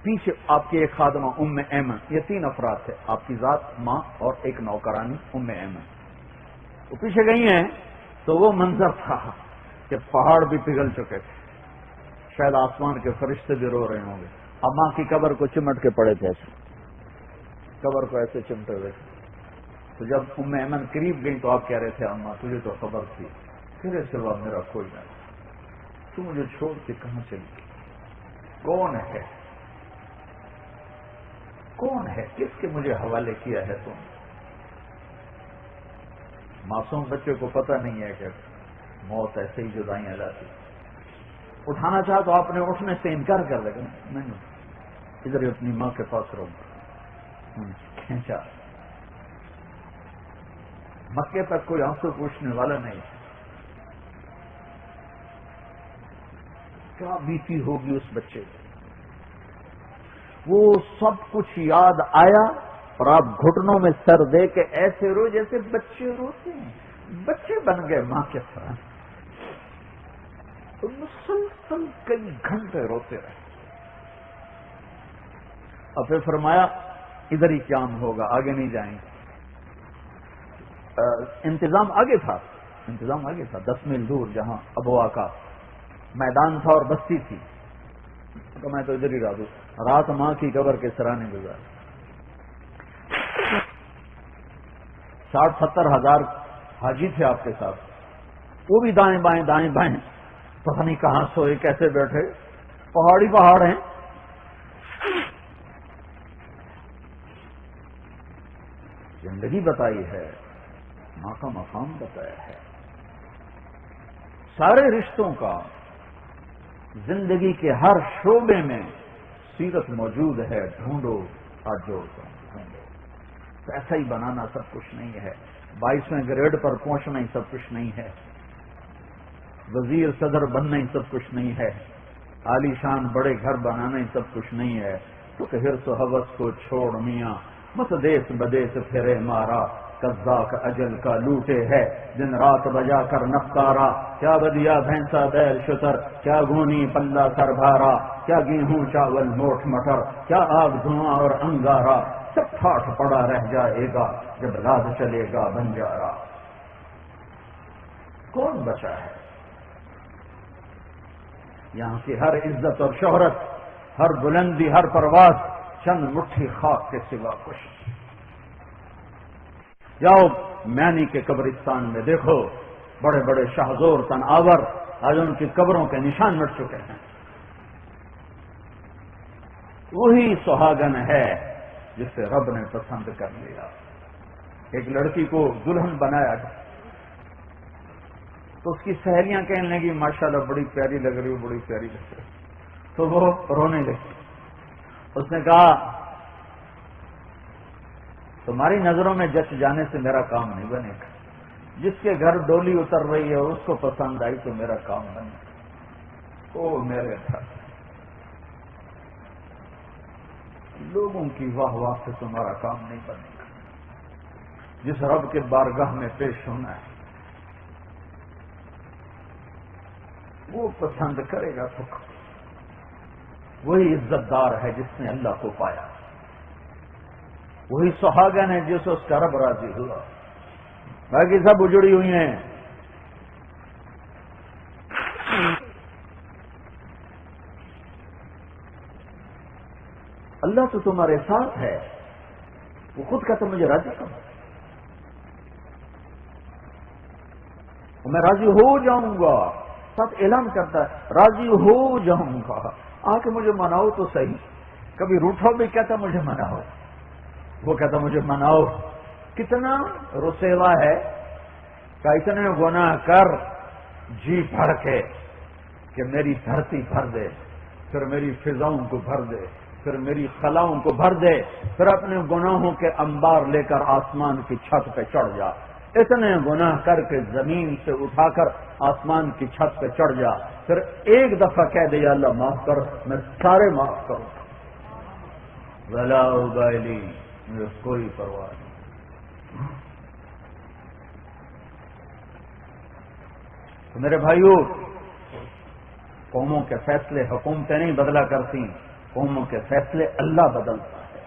پیچھے آپ کی ایک خادمہ ام ایمن، یہ 3 افراد تھے، آپ کی ذات، ماں اور ایک نوکرانی ام ایمن. وہ پیچھے گئی ہیں تو وہ منظر تھا کہ پہاڑ بھی پگھل چکے تھے. شاید آسمان کے فرشتے بھی رو رہے ہوں گے. اب ماں کی قبر کو چمٹ کے پڑے تھے، ایسے قبر کو ایسے چمٹے ہوئے تھے. تو جب ام ایمن قریب گئی تو آپ کہہ رہے تھے، اماں تجھے تو خبر تھی، تیرے سوا میرا کوئی نہیں، تو مجھے چھوڑ کے کہاں چلی؟ کون ہے؟ کون ہے؟ کس کے مجھے حوالے کیا ہے تم؟ معصوم بچے کو پتہ نہیں ہے کہ موت ایسے ہی جدائیاں لاتی. اٹھانا چاہا تو آپ نے اٹھنے سے انکار کر دیا. نہیں، ادھر ہی اپنی ماں کے پاس رہوں گا. کھینچا. مکے تک کوئی آنسو پوچھنے والا نہیں. کیا بیتی ہوگی اس بچے کو. وہ سب کچھ یاد آیا اور آپ گھٹنوں میں سر دے کے ایسے رو جیسے بچے روتے ہیں. بچے بن گئے ماں کے ساتھ. تو مسلسل کئی گھنٹے روتے رہے. اور پھر فرمایا ادھر ہی قیام ہوگا، آگے نہیں جائیں گے. انتظام آگے تھا، 10 میل دور جہاں ابوا کا میدان تھا اور بستی تھی. تو میں تو ادھر ہی رہا دوں. رات ماں کی قبر کے سرانے گزار. 60-70 ہزار حاجی تھے آپ کے ساتھ، وہ بھی دائیں بائیں دائیں بائیں، پتہ نہیں کہاں سوئے، کیسے بیٹھے. پہاڑی پہاڑ ہیں. زندگی بتائی ہے، ماں کا مقام بتایا ہے. سارے رشتوں کا زندگی کے ہر شعبے میں سیرت موجود ہے. ڈھونڈو، ہاتھ جوڑ کر ڈھونڈو. پیسہ ہی بنانا سب کچھ نہیں ہے، 22ویں گریڈ پر پہنچنا ہی سب کچھ نہیں ہے، وزیر صدر بننا ہی سب کچھ نہیں ہے، عالی شان بڑے گھر بنانا ہی سب کچھ نہیں ہے. تو کہ حرص و ہوس کو چھوڑ میاں، مت دیس بدیس پھرے مارا. قزاق اجل کا لوٹے ہے دن رات بجا کر نفکارا. کیا بدیا بھینسا بیل شتر، کیا گونی پلہ سر بھارا، کیا گیہوں چاول موٹ مٹر، کیا آگ دھواں اور انگارا. سب ٹھاٹھ پڑا رہ جائے گا جب راز چلے گا بنجارا. کون بچا ہے؟ یہاں کی ہر عزت اور شہرت، ہر بلندی، ہر پرواز چند مٹھی خاک کے سوا کچھ. جاؤ میانی کے قبرستان میں دیکھو، بڑے بڑے شاہزور تن آور آج ان کی قبروں کے نشان مٹ چکے ہیں. وہی سہاگن ہے جسے رب نے پسند کر لیا. ایک لڑکی کو دلہن بنایا تو اس کی سہیلیاں کہنے لگی ماشاءاللہ بڑی پیاری لگ رہی ہو، بڑی پیاری لگ رہی ہو. تو وہ رونے لگی. اس نے کہا تمہاری نظروں میں جچ جانے سے میرا کام نہیں بنے گا. جس کے گھر ڈولی اتر رہی ہے اس کو پسند آئی تو میرا کام بنے گا. او میرے گھر، لوگوں کی واہ واہ سے تمہارا کام نہیں بنے گا. جس رب کے بارگاہ میں پیش ہونا ہے وہ پسند کرے گا تو وہی عزت دار ہے جس نے اللہ کو پایا. وہی سہاگن ہے جس سے اس کا رب راضی ہوا. باقی سب اجڑی ہوئی ہیں. اللہ تو تمہارے ساتھ ہے. وہ خود کہتا مجھے راضی کرو، میں راضی ہو جاؤں گا. ساتھ اعلان کرتا ہے راضی ہو جاؤں گا. آ کے مجھے مناؤ تو صحیح. کبھی روٹھو بھی کہتا مجھے مناؤ، وہ کہتا مجھے مناؤ. کتنا رسیوا ہے کہ اتنے گناہ کر جی بھر کے کہ میری دھرتی بھر دے، پھر میری فضاؤں کو بھر دے، پھر میری خلاؤں کو بھر دے، پھر اپنے گناہوں کے انبار لے کر آسمان کی چھت پہ چڑھ جا. اتنے گناہ کر کے زمین سے اٹھا کر آسمان کی چھت پہ چڑھ جا، پھر ایک دفعہ کہہ دے یا اللہ معاف کر، میں سارے معاف کروں. ولا ابالی، مجھے کوئی پرواہ نہیں. تو میرے بھائیوں، قوموں کے فیصلے حکومتیں نہیں بدلا کرتی، قوموں کے فیصلے اللہ بدلتا ہے.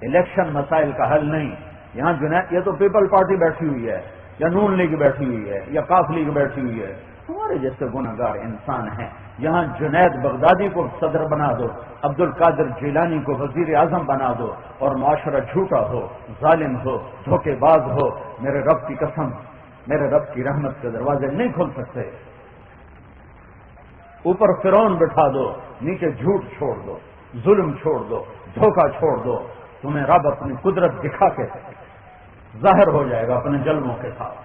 الیکشن مسائل کا حل نہیں. یہاں جنید، یہ تو پیپل پارٹی بیٹھی ہوئی ہے، یا نون لیگ بیٹھی ہوئی ہے، یا کاف لیگ بیٹھی ہوئی ہے. ہمارے جیسے گناہگار انسان ہیں. یہاں جنید بغدادی کو صدر بنا دو، عبد القادر جیلانی کو وزیر اعظم بنا دو، اور معاشرہ جھوٹا ہو، ظالم ہو، دھوکے باز ہو. میرے رب کی قسم، میرے رب کی رحمت کے دروازے نہیں کھل سکتے. اوپر فرعون بٹھا دو، نیچے جھوٹ چھوڑ دو، ظلم چھوڑ دو، دھوکہ چھوڑ دو. تمہیں رب اپنی قدرت دکھا کے ظاہر ہو جائے گا اپنے جلووں کے ساتھ.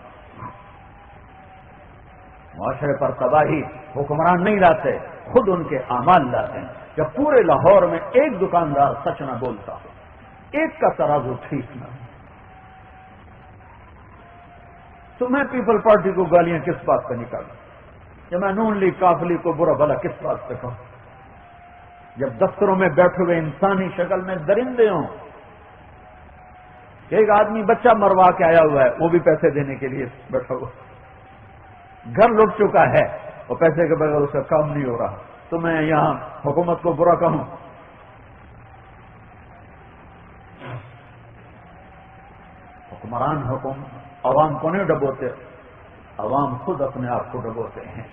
معاشرے پر تباہی حکمران نہیں لاتے، خود ان کے اعمال لاتے ہیں. جب پورے لاہور میں ایک دکاندار سچ نہ بولتا ہو، ایک کا ترازو ٹھیک نہ ہو، تو میں پیپل پارٹی کو گالیاں کس بات پہ نکالوں؟ جب میں نون لیگ کاف لیگ کو برا بھلا کس بات پہ کہوں؟ جب دفتروں میں بیٹھے ہوئے انسانی شکل میں درندے ہوں. ایک آدمی بچہ مروا کے آیا ہوا ہے، وہ بھی پیسے دینے کے لیے بیٹھا ہوا، گھر لٹ چکا ہے اور پیسے کے بغیر اس کا کام نہیں ہو رہا. تو میں یہاں حکومت کو برا کہوں؟ حکمران عوام کو نہیں ڈبوتے، عوام خود اپنے آپ کو ڈبوتے ہیں.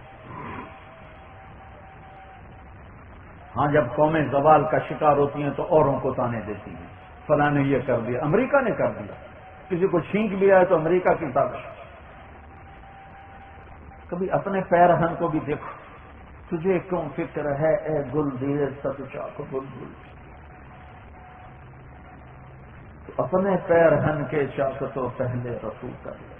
ہاں جب قومیں زوال کا شکار ہوتی ہیں تو اوروں کو تانے دیتی ہیں، فلاں نے یہ کر دیا، امریکہ نے کر دیا. کسی کو چھینک بھی آئے تو امریکہ کی سازش. کبھی اپنے پیرہن کو بھی دیکھو. تجھے کیوں فکر ہے اے گل دیے ست چاک بلبل، تو اپنے پیرہن کے چاک تو پہلے رفو کر لے.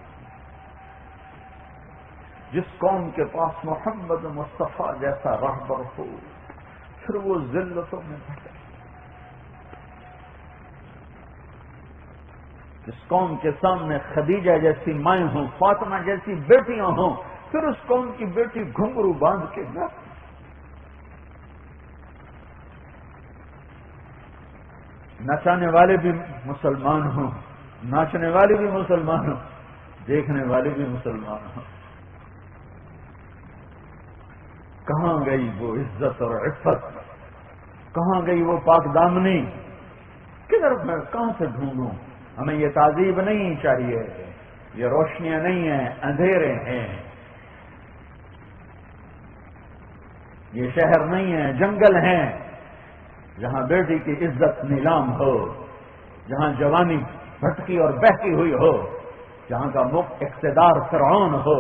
جس قوم کے پاس محمد مصطفیٰ جیسا رہبر ہو، پھر وہ ذلتوں میں بھٹکے. جس قوم کے سامنے خدیجہ جیسی مائیں ہوں، فاطمہ جیسی بیٹیاں ہوں، پھر اس قوم کی بیٹی گھنگرو باندھ کے گھر. نچانے والے بھی مسلمان ہوں، ناچنے والے بھی مسلمان ہوں، دیکھنے والے بھی مسلمان ہوں. کہاں گئی وہ عزت اور عفت؟ کہاں گئی وہ پاک دامنی؟ کدھر میں کہاں سے ڈھونڈوں؟ ہمیں یہ تعذیب نہیں چاہیے، یہ روشنیاں نہیں ہیں، اندھیرے ہیں. یہ شہر نہیں ہے، جنگل ہیں، جہاں بیٹی کی عزت نیلام ہو، جہاں جوانی بھٹکی اور بہتی ہوئی ہو، جہاں کا اقتدار فرعون ہو،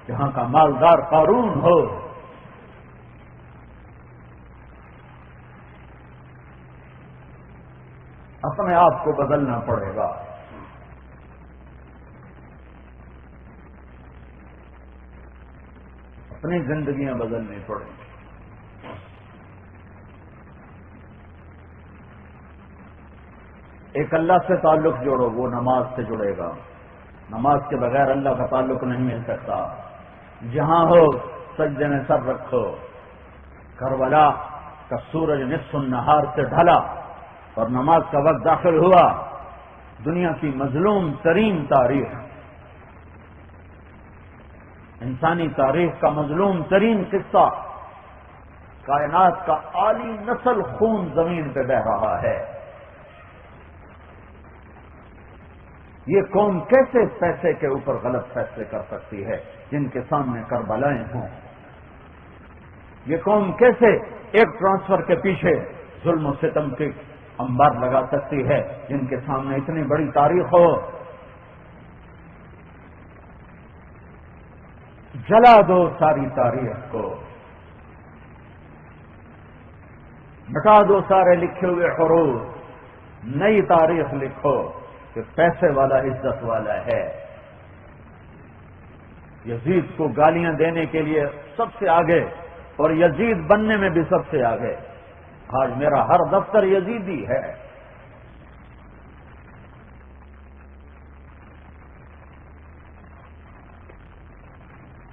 جہاں کا مالدار قارون ہو. اپنے آپ کو بدلنا پڑے گا. اپنی زندگیاں بدلنی پڑیں گی. ایک اللہ سے تعلق جوڑو، وہ نماز سے جڑے گا. نماز کے بغیر اللہ کا تعلق نہیں مل سکتا. جہاں ہو سجدے میں سر رکھو. کربلا کا سورج نصف النہار سے ڈھلا اور نماز کا وقت داخل ہوا. دنیا کی مظلوم ترین تاریخ، انسانی تاریخ کا مظلوم ترین قصہ، کائنات کا عالی نسل خون زمین پہ بہ رہا ہے. یہ قوم کیسے پیسے کے اوپر غلط فیصلے کر سکتی ہے جن کے سامنے کربلائیں ہوں؟ یہ قوم کیسے ایک ٹرانسفر کے پیچھے ظلم و ستم کے انبار لگا سکتی ہے جن کے سامنے اتنی بڑی تاریخ ہو؟ جلا دو ساری تاریخ کو، مٹا دو سارے لکھے ہوئے حروف، نئی تاریخ لکھو کہ پیسے والا عزت والا ہے. یزید کو گالیاں دینے کے لیے سب سے آگے اور یزید بننے میں بھی سب سے آگے. آج میرا ہر دفتر یزیدی ہے.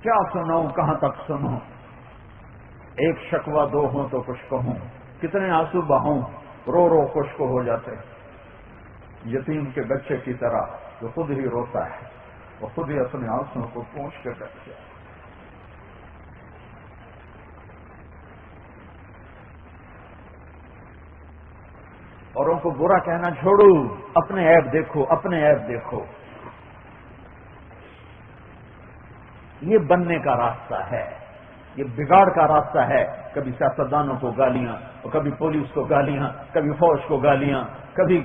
کیا سناؤں، کہاں تک سنوں؟ ایک شکوہ دو ہوں تو کچھ کہوں، کتنے آنسو بہوں، رو رو خشک ہو جاتے. یتیم کے بچے کی طرح جو خود ہی روتا ہے وہ خود ہی اپنے آنسوں کو پوچھ کے بیٹھ جائے. اوروں کو برا کہنا چھوڑو، اپنے عیب دیکھو، اپنے عیب دیکھو. یہ بننے کا راستہ ہے، یہ بگاڑ کا راستہ ہے. کبھی سیاستدانوں کو گالیاں، اور کبھی پولیس کو گالیاں، کبھی فوج کو گالیاں، کبھی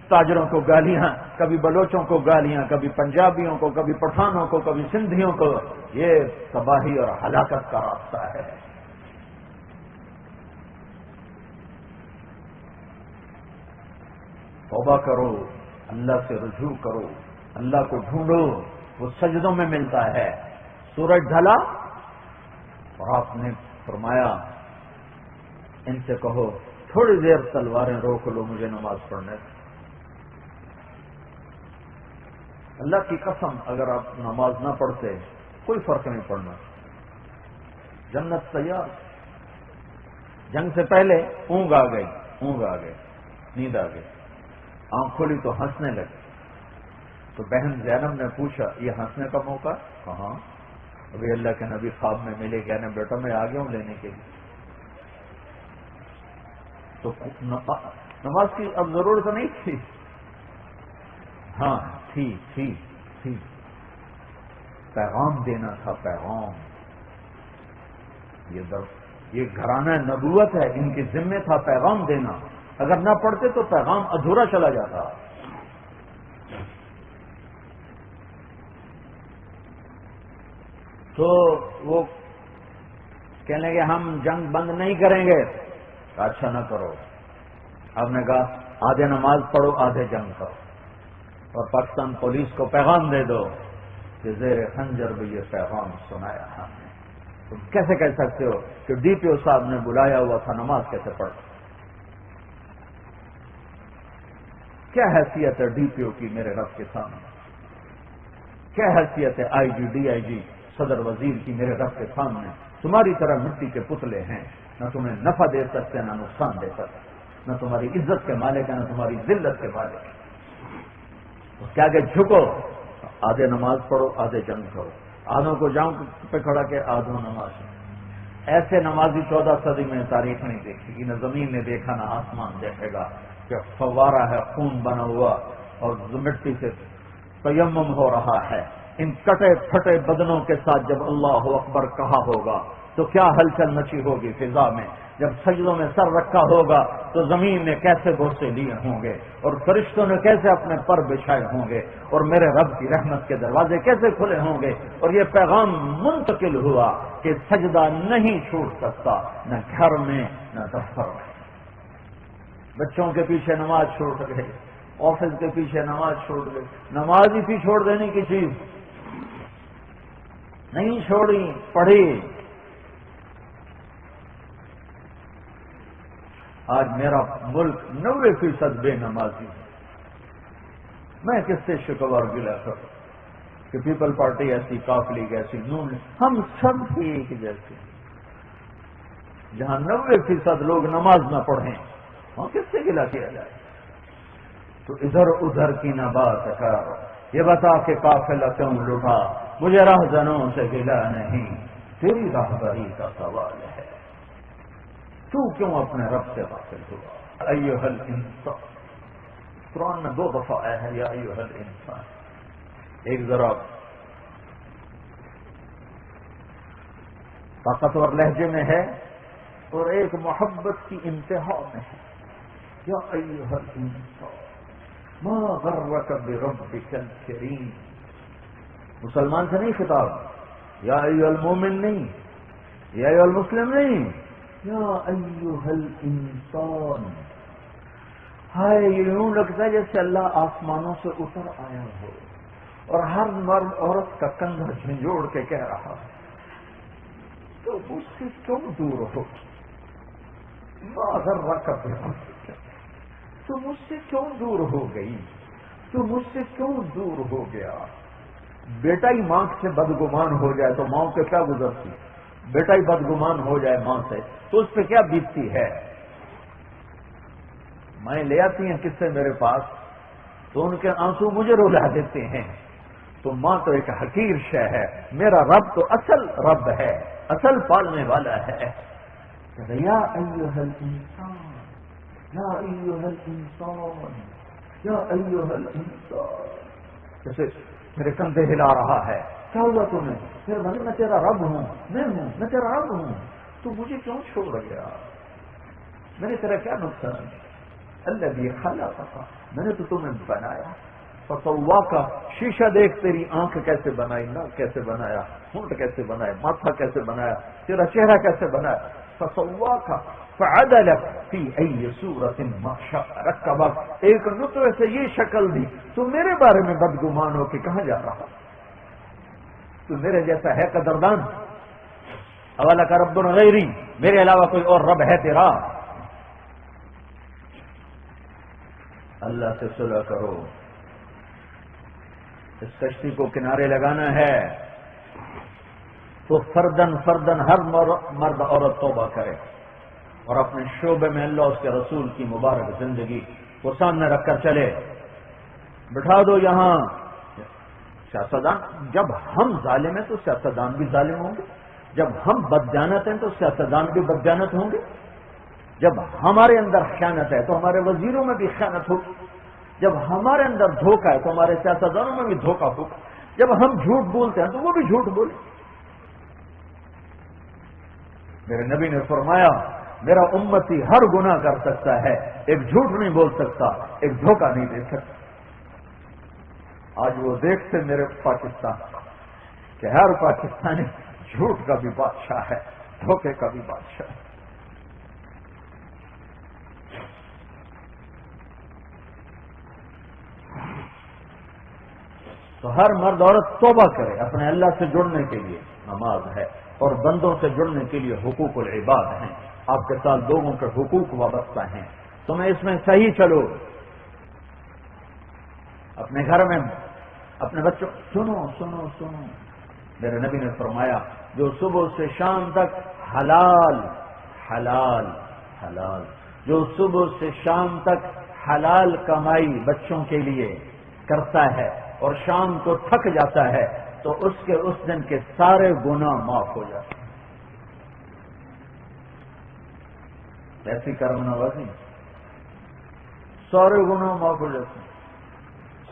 تاجروں کو گالیاں، کبھی بلوچوں کو گالیاں، کبھی پنجابیوں کو، کبھی پٹھانوں کو، کبھی سندھیوں کو. یہ تباہی اور ہلاکت کا راستہ ہے. توبہ کرو، اللہ سے رجوع کرو، اللہ کو ڈھونڈو، وہ سجدوں میں ملتا ہے. سورج ڈھلا اور آپ نے فرمایا ان سے کہو تھوڑی دیر تلواریں روک لو، مجھے نماز پڑھنے دو. اللہ کی قسم اگر آپ نماز نہ پڑھتے کوئی فرق نہیں پڑنا. جنت تیار. جنگ سے پہلے اونگ آ گئی، اونگ آ گئی، نیند آ گئی، آنکھ کھولی تو ہنسنے لگی. تو بہن زینب نے پوچھا یہ ہنسنے کا موقع؟ کہاں، ابھی اللہ کے نبی خواب میں ملے. کہنے بیٹا میں آ گیا ہوں لینے کے لیے. تو نماز کی اب ضرورت نہیں تھی. ہاں تھی. پیغام دینا تھا، پیغام. یہ گھرانہ نبوت ہے، ان کے ذمے تھا پیغام دینا. اگر نہ پڑھتے تو پیغام ادھورا چلا جاتا. تو وہ کہنے لگے ہم جنگ بند نہیں کریں گے. اچھا نہ کرو. آپ نے کہا آدھے نماز پڑھو، آدھے جنگ کرو. اور پاکستان پولیس کو پیغام دے دو کہ زیر خنجر بھی یہ پیغام سنایا ہم نے. تم کیسے کہہ سکتے ہو کہ ڈی پی او صاحب نے بلایا ہوا تھا، نماز کیسے پڑھ؟ کیا حیثیت ہے ڈی پی او کی میرے رب کے سامنے؟ کیا حیثیت ہے آئی جی، ڈی آئی جی، صدر وزیر کی میرے رب کے سامنے؟ تمہاری طرح مٹی کے پتلے ہیں، نہ تمہیں نفع دے سکتے نہ نقصان دے سکتے، نہ تمہاری عزت کے مالک ہیں نہ تمہاری ذلت کے مالک ہیں. کیا کہ جھکو، آدھے نماز پڑھو آدھے جنگ کرو. آدھوں کو جنگ پہ کھڑا کے آدھوں نماز. ایسے نمازی 14 صدی میں تاریخ نہیں دیکھی، نہ زمین نے دیکھا نہ آسمان دیکھے گا کہ فوارہ ہے خون بنا ہوا اور مٹی سے تیمم ہو رہا ہے. ان کٹے پھٹے بدنوں کے ساتھ جب اللہ اکبر کہا ہوگا تو کیا ہلچل مچی ہوگی فضا میں. جب سجدوں میں سر رکھا ہوگا تو زمین نے کیسے بوسے لیے ہوں گے اور فرشتوں نے کیسے اپنے پر بچھائے ہوں گے اور میرے رب کی رحمت کے دروازے کیسے کھلے ہوں گے. اور یہ پیغام منتقل ہوا کہ سجدہ نہیں چھوٹ سکتا، نہ گھر میں نہ دفتر میں. بچوں کے پیچھے نماز چھوٹ گئی، آفس کے پیچھے نماز چھوٹ گئی. نماز ہی تھی چھوڑ دینے کی چیز، نہیں چھوڑی، پڑھی. آج میرا ملک 90% بے نمازی ہے. میں کس سے شکوہ اور گلہ کروں کہ پیپل پارٹی ایسی، کاف لیگ ایسی، نون، ہم سب ایک جیسے۔ جہاں 90% لوگ نماز نہ پڑھیں وہاں کس سے گلہ کیا جائے؟ تو ادھر ادھر کی نہ بات کر، یہ بتا کہ قافلہ کیوں لٹا، مجھے راہزنوں سے گلہ نہیں، تیری راہبری کا سوال ہے، تو کیوں اپنے رب سے غافل ہوا؟ ایھا الانسان، قرآن میں 2 دفعہ آیا ہے یا ایھا الانسان، ایک ذرا طاقتور لہجے میں ہے اور ایک محبت کی انتہا میں ہے، یا ایھا الانسان ما غرک بربک الکریم۔ مسلمان سے نہیں خطاب، یا ایھا المومن نہیں، یا ایھا المسلم نہیں، یا ایھا الانسان۔ ہائے، یہ یوں لگتا ہے جیسے اللہ آسمانوں سے اتر آیا ہو اور ہر مرد عورت کا کندھا جھنجھوڑ کے کہہ رہا ہے تو مجھ سے کیوں دور ہو؟ ما غرک بربک، تو مجھ سے کیوں دور ہو گئی؟ تو مجھ سے کیوں دور ہو گیا؟ بیٹا ہی ماں سے بدگمان ہو جائے تو ماں پہ کیا گزرتی؟ بیٹا ہی بدگمان ہو جائے ماں سے تو اس پہ کیا بیتتی ہے؟ مائیں لے آتی ہیں کس سے میرے پاس تو ان کے آنسو مجھے رلا دیتے ہیں، تو ماں تو ایک حقیر شے ہے، میرا رب تو اصل رب ہے، اصل پالنے والا ہے۔ یا ایھا الانسان، یا ایھا الانسان، یا ایھا الانسان، جیسے میرے کندھے ہلا رہا ہے، کیا ہوا تمہیں؟ پھر میں تیرا رب ہوں، میں تیرا رب ہوں، تو مجھے کیوں چھوڑ گیا؟ میں نے تیرا کیا نقصان؟ الذی خلقک، میں نے تو تمہیں بنایا، فسواک، شیشہ دیکھ تیری آنکھ کیسے بنائی، ناک کیسے بنایا، ہونٹ کیسے بنایا، ماتھا کیسے بنایا، تیرا چہرہ کیسے بنایا، فسواک فعدلک فی ای صورت ما شاء رکبک، ایک نطفے سے یہ شکل دی، تو میرے بارے میں بدگمان ہو کہ کہاں جا رہا؟ تو میرے جیسا ہے قدردان؟ اولک رب غیری، میرے علاوہ کوئی اور رب ہے تیرا؟ اللہ سے صلح کرو، اس کشتی کو کنارے لگانا ہے تو فردن فردن ہر مرد عورت توبہ کرے اور اپنے شعبے میں اللہ اس کے رسول کی مبارک زندگی کو سامنے رکھ کر چلے۔ بٹھا دو یہاں سیاستدان، جب ہم ظالم ہیں تو سیاستدان بھی ظالم ہوں گے، جب ہم بدجانت ہیں تو سیاستدان بھی بدجانت ہوں گے، جب ہمارے اندر خیانت ہے تو ہمارے وزیروں میں بھی خیانت ہوگی، جب ہمارے اندر دھوکہ ہے تو ہمارے سیاستدانوں میں بھی دھوکہ ہوگا، جب ہم جھوٹ بولتے ہیں تو وہ بھی جھوٹ بولے۔ میرے نبی نے فرمایا میرا امتی ہر گناہ کر سکتا ہے، ایک جھوٹ نہیں بول سکتا، ایک دھوکہ نہیں دے سکتا۔ آج وہ دیکھتے میرے پاکستان کہ ہر پاکستانی جھوٹ کا بھی بادشاہ ہے، دھوکے کا بھی بادشاہ ہے۔ تو ہر مرد عورت توبہ کرے اپنے اللہ سے جڑنے کے لیے، نماز ہے، اور بندوں سے جڑنے کے لیے حقوق العباد ہیں، آپ کے ساتھ لوگوں کے حقوق وابستہ ہیں، تمہیں اس میں صحیح چلو۔ اپنے گھر میں اپنے بچوں سنو، میرے نبی نے فرمایا جو صبح سے شام تک حلال حلال حلال، جو صبح سے شام تک حلال کمائی بچوں کے لیے کرتا ہے اور شام کو تھک جاتا ہے تو اس دن کے سارے گناہ معاف ہو جاتے ہیں۔ ایسی کرم نوازی، سارے گناہ معاف ہو جاتے ہیں۔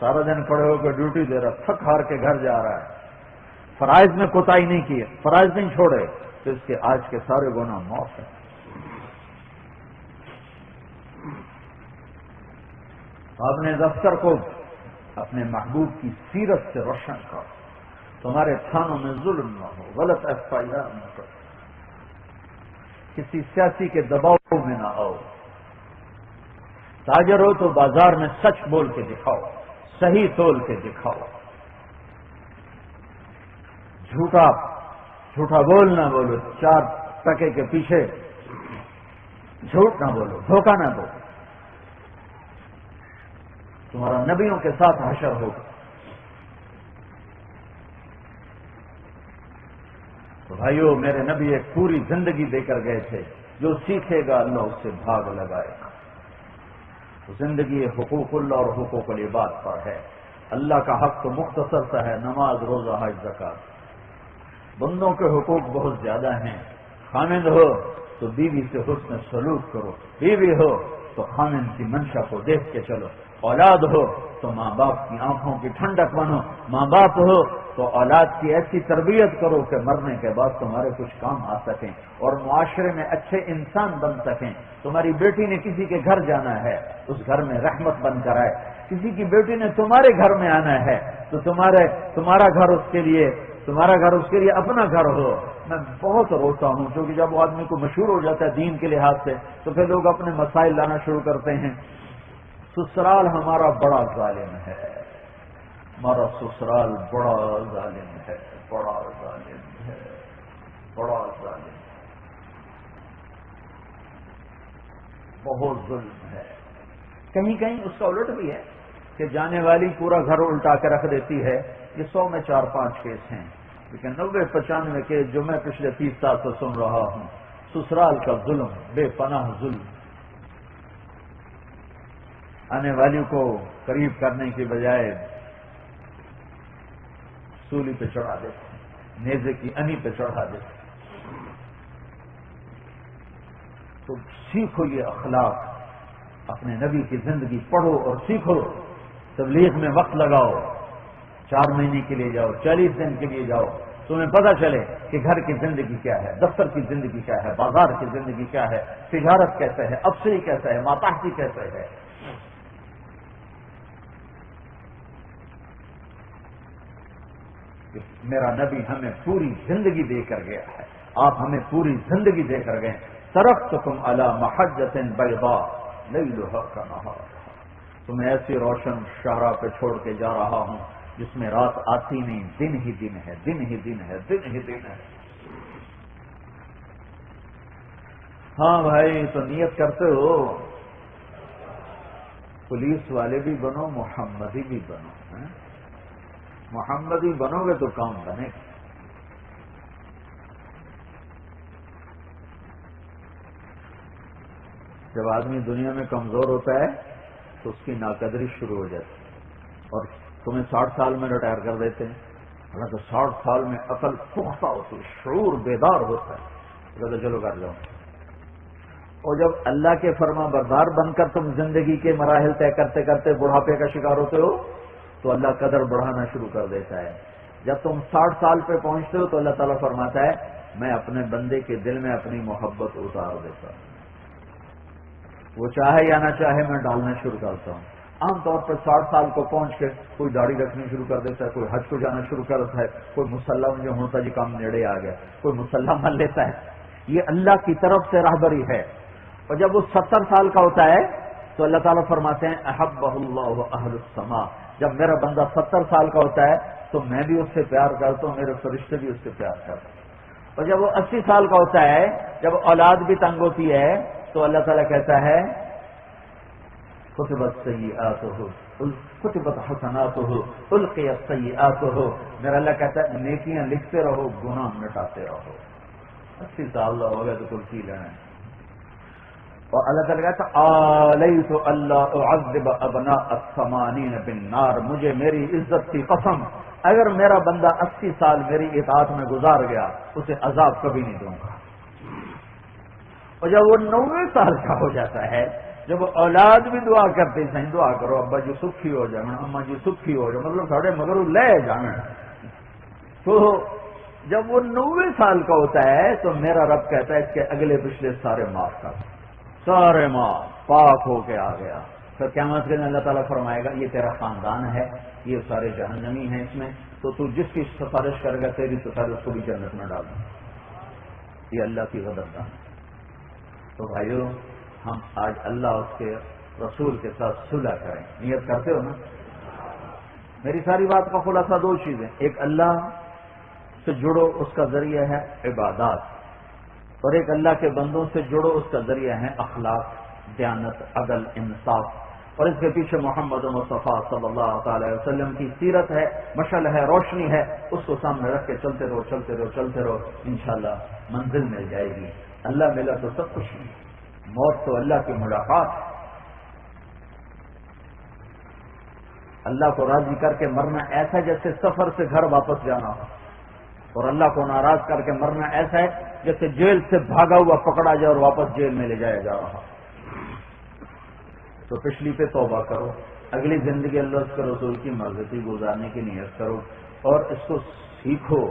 سارا دن کھڑے ہو کے ڈیوٹی دے رہا، تھک ہار کے گھر جا رہا ہے، فرائض میں کوتاہی نہیں کی، فرائض نہیں چھوڑے، تو اس کے آج کے سارے گناہ معاف ہیں۔ اپنے دفتر کو اپنے محبوب کی سیرت سے روشن کرو، تمہارے تھانوں میں ظلم نہ ہو، غلط FIR نہ کرو، کسی سیاسی کے دباؤ میں نہ آؤ، تاجر ہو تو بازار میں سچ بول کے دکھاؤ، صحیح تول کے دکھاؤ، جھوٹا بول نہ بولو، 4 ٹکے کے پیچھے جھوٹ نہ بولو، دھوکہ نہ دو۔ تمہارا نبیوں کے ساتھ حشر ہوگا. تو بھائیو، میرے نبی ایک پوری زندگی دے کر گئے تھے. جو سیکھے گا اللہ اس سے بھاگ لگائے گا. زندگی حقوق اللہ اور حقوق العباد پر ہے. اللہ کا حق تو مختصر سا ہے، نماز، روزہ، حج، زکات. بندوں کے حقوق بہت زیادہ ہیں. خامند ہو تو بیوی سے حسن سلوک کرو، بیوی ہو تو خامند کی منشا کو دیکھ کے چلو، اولاد ہو تو ماں باپ کی آنکھوں کی ٹھنڈک بنو، ماں باپ ہو تو اولاد کی ایسی تربیت کرو کہ مرنے کے بعد تمہارے کچھ کام آ سکیں اور معاشرے میں اچھے انسان بن سکیں. تمہاری بیٹی نے کسی کے گھر جانا ہے، اس گھر میں رحمت بن کر آئے. کسی کی بیٹی نے تمہارے گھر میں آنا ہے تو تمہارا گھر اس کے لیے اپنا گھر ہو. میں بہت روتا ہوں کیونکہ جب وہ آدمی کو مشہور ہو جاتا ہے دین کے لحاظ سے تو پھر لوگ اپنے مسائل لانا شروع کرتے ہیں. سسرال ہمارا بڑا ظالم ہے، ہمارا سسرال بڑا ظالم ہے، بڑا ظالم ہے، بڑا ظالم ہے، بہت ظلم ہے. کہیں کہیں اس کا الٹ بھی ہے کہ جانے والی پورا گھر الٹا کے رکھ دیتی ہے. یہ 100 میں 4-5 کیس ہیں، لیکن 90-95 کیس جو میں پچھلے 30 سال سے سن رہا ہوں، سسرال کا ظلم، بے پناہ ظلم. آنے والی کو قریب کرنے کی بجائے سولی پہ چڑھا دیتے، نیزے کی انی پہ چڑھا دیتے. تو سیکھو یہ اخلاق، اپنے نبی کی زندگی پڑھو اور سیکھو. تبلیغ میں وقت لگاؤ، 4 مہینے کے لیے جاؤ، 40 دن کے لیے جاؤ، تمہیں پتہ چلے کہ گھر کی زندگی کیا ہے، دفتر کی زندگی کیا ہے، بازار کی زندگی کیا ہے، تجارت کیسے ہے، افسری کیسے ہے، ماتحتی کیسے ہے. میرا نبی ہمیں پوری زندگی دے کر گیا ہے، آپ ہمیں پوری زندگی دے کر گئے. ترکتکم علی محجۃ بیضاء لیلھا کنہار، تمہیں ایسی روشن شاہراہ پہ چھوڑ کے جا رہا ہوں جس میں رات آتی نہیں، دن ہی دن ہے، دن ہی دن ہے، دن ہی دن ہے. ہاں بھائی، تو نیت کرتے ہو پولیس والے بھی بنو، محمدی بھی بنو. محمدی بنو گے تو کام بنے گا. جب آدمی دنیا میں کمزور ہوتا ہے تو اس کی ناقدری شروع ہو جاتی ہے اور تمہیں 60 سال میں ریٹائر کر دیتے ہیں. حالانکہ 60 سال میں عقل پختہ ہوتی ہے، شعور بیدار ہوتا ہے. کہتے چلو کر جاؤ. اور جب اللہ کے فرما بردار بن کر تم زندگی کے مراحل طے کرتے کرتے بڑھاپے کا شکار ہوتے ہو تو اللہ قدر بڑھانا شروع کر دیتا ہے. جب تم 60 سال پہ پہنچتے ہو تو اللہ تعالیٰ فرماتا ہے میں اپنے بندے کے دل میں اپنی محبت اتار دیتا ہوں، وہ چاہے یا نہ چاہے میں ڈالنا شروع کرتا ہوں. عام طور پر 60 سال کو پہنچ کے کوئی داڑھی رکھنی شروع کر دیتا ہے، کوئی حج کو جانا شروع کرتا ہے، کوئی مسلح میں جو ہوتا جی کام نیڑے آ گیا، کوئی مسلح مان لیتا ہے. یہ اللہ کی طرف سے راہبری ہے. اور جب وہ 70 سال کا ہوتا ہے تو اللہ تعالیٰ فرماتے ہیں احبہ اللہ اہل السماء. جب میرا بندہ 70 سال کا ہوتا ہے تو میں بھی اس سے پیار کرتا ہوں، میرے فرشتے بھی اس سے پیار کرتے ہیں. اور جب وہ 80 سال کا ہوتا ہے، جب اولاد بھی تنگ ہوتی ہے تو اللہ تعالیٰ کہتا ہے کتبت سیئاتہ کتبت حسناتہ القیت سیئاتہ. میرا اللہ کہتا ہے نیکیاں لکھتے رہو، گناہ مٹاتے رہو. 80 سال ہو گیا تو کل کی لینا ہے. اور اللہ تعالیٰ کہتا ہے آلیت اللہ اعذب ابناء الثمانین بالنار. مجھے میری عزت کی قسم، اگر میرا بندہ 80 سال میری اطاعت میں گزار گیا اسے عذاب کبھی نہیں دوں گا. اور جب وہ 90 سال کا ہو جاتا ہے، جب اولاد بھی دعا کرتے ہیں دعا کرو ابا جی سکھی ہو جائیں، اما جی سکھی ہو جائیں، مطلب ساڑھے مگر لے جانا. تو جب وہ 90 سال کا ہوتا ہے تو میرا رب کہتا ہے اس کے اگلے پچھلے سارے معاف کر، سارے معاف، پاک ہو کے آ گیا. پھر قیامت کے دن اللہ تعالیٰ فرمائے گا یہ تیرا خاندان ہے، یہ سارے جہنمی ہیں اس میں، تو جس کی سفارش کرے گا تیری سفارش کو بھی جنت میں ڈال دیں. یہ اللہ کی غضب ہے. تو بھائیو، ہم آج اللہ اس کے رسول کے ساتھ صلح کریں. نیت کرتے ہو نا؟ میری ساری بات کا خلاصہ 2 چیزیں، ایک اللہ سے جڑو، اس کا ذریعہ ہے عبادات، اور ایک اللہ کے بندوں سے جڑو، اس کا ذریعہ ہے اخلاق، دیانت، عدل، انصاف. اور اس کے پیچھے محمد مصطفیٰ صلی اللہ تعالی وسلم کی سیرت ہے، مشعل ہے، روشنی ہے، اس کو سامنے رکھ کے چلتے رہو چلتے رہو چلتے رہو، انشاءاللہ منزل مل جائے گی۔ اللہ ملا تو سب کچھ نہیں، موت تو اللہ کی ملاقات ہے۔ اللہ کو راضی کر کے مرنا ایسا جیسے سفر سے گھر واپس جانا ہو، اور اللہ کو ناراض کر کے مرنا ایسا ہے جیسے جیل سے بھاگا ہوا پکڑا جائے اور واپس جیل میں لے جایا جا رہا۔ تو پچھلی پہ توبہ کرو، اگلی زندگی اللہ اس کے رسول کی مرضی گزارنے کی نیت کرو، اور اس کو سیکھو،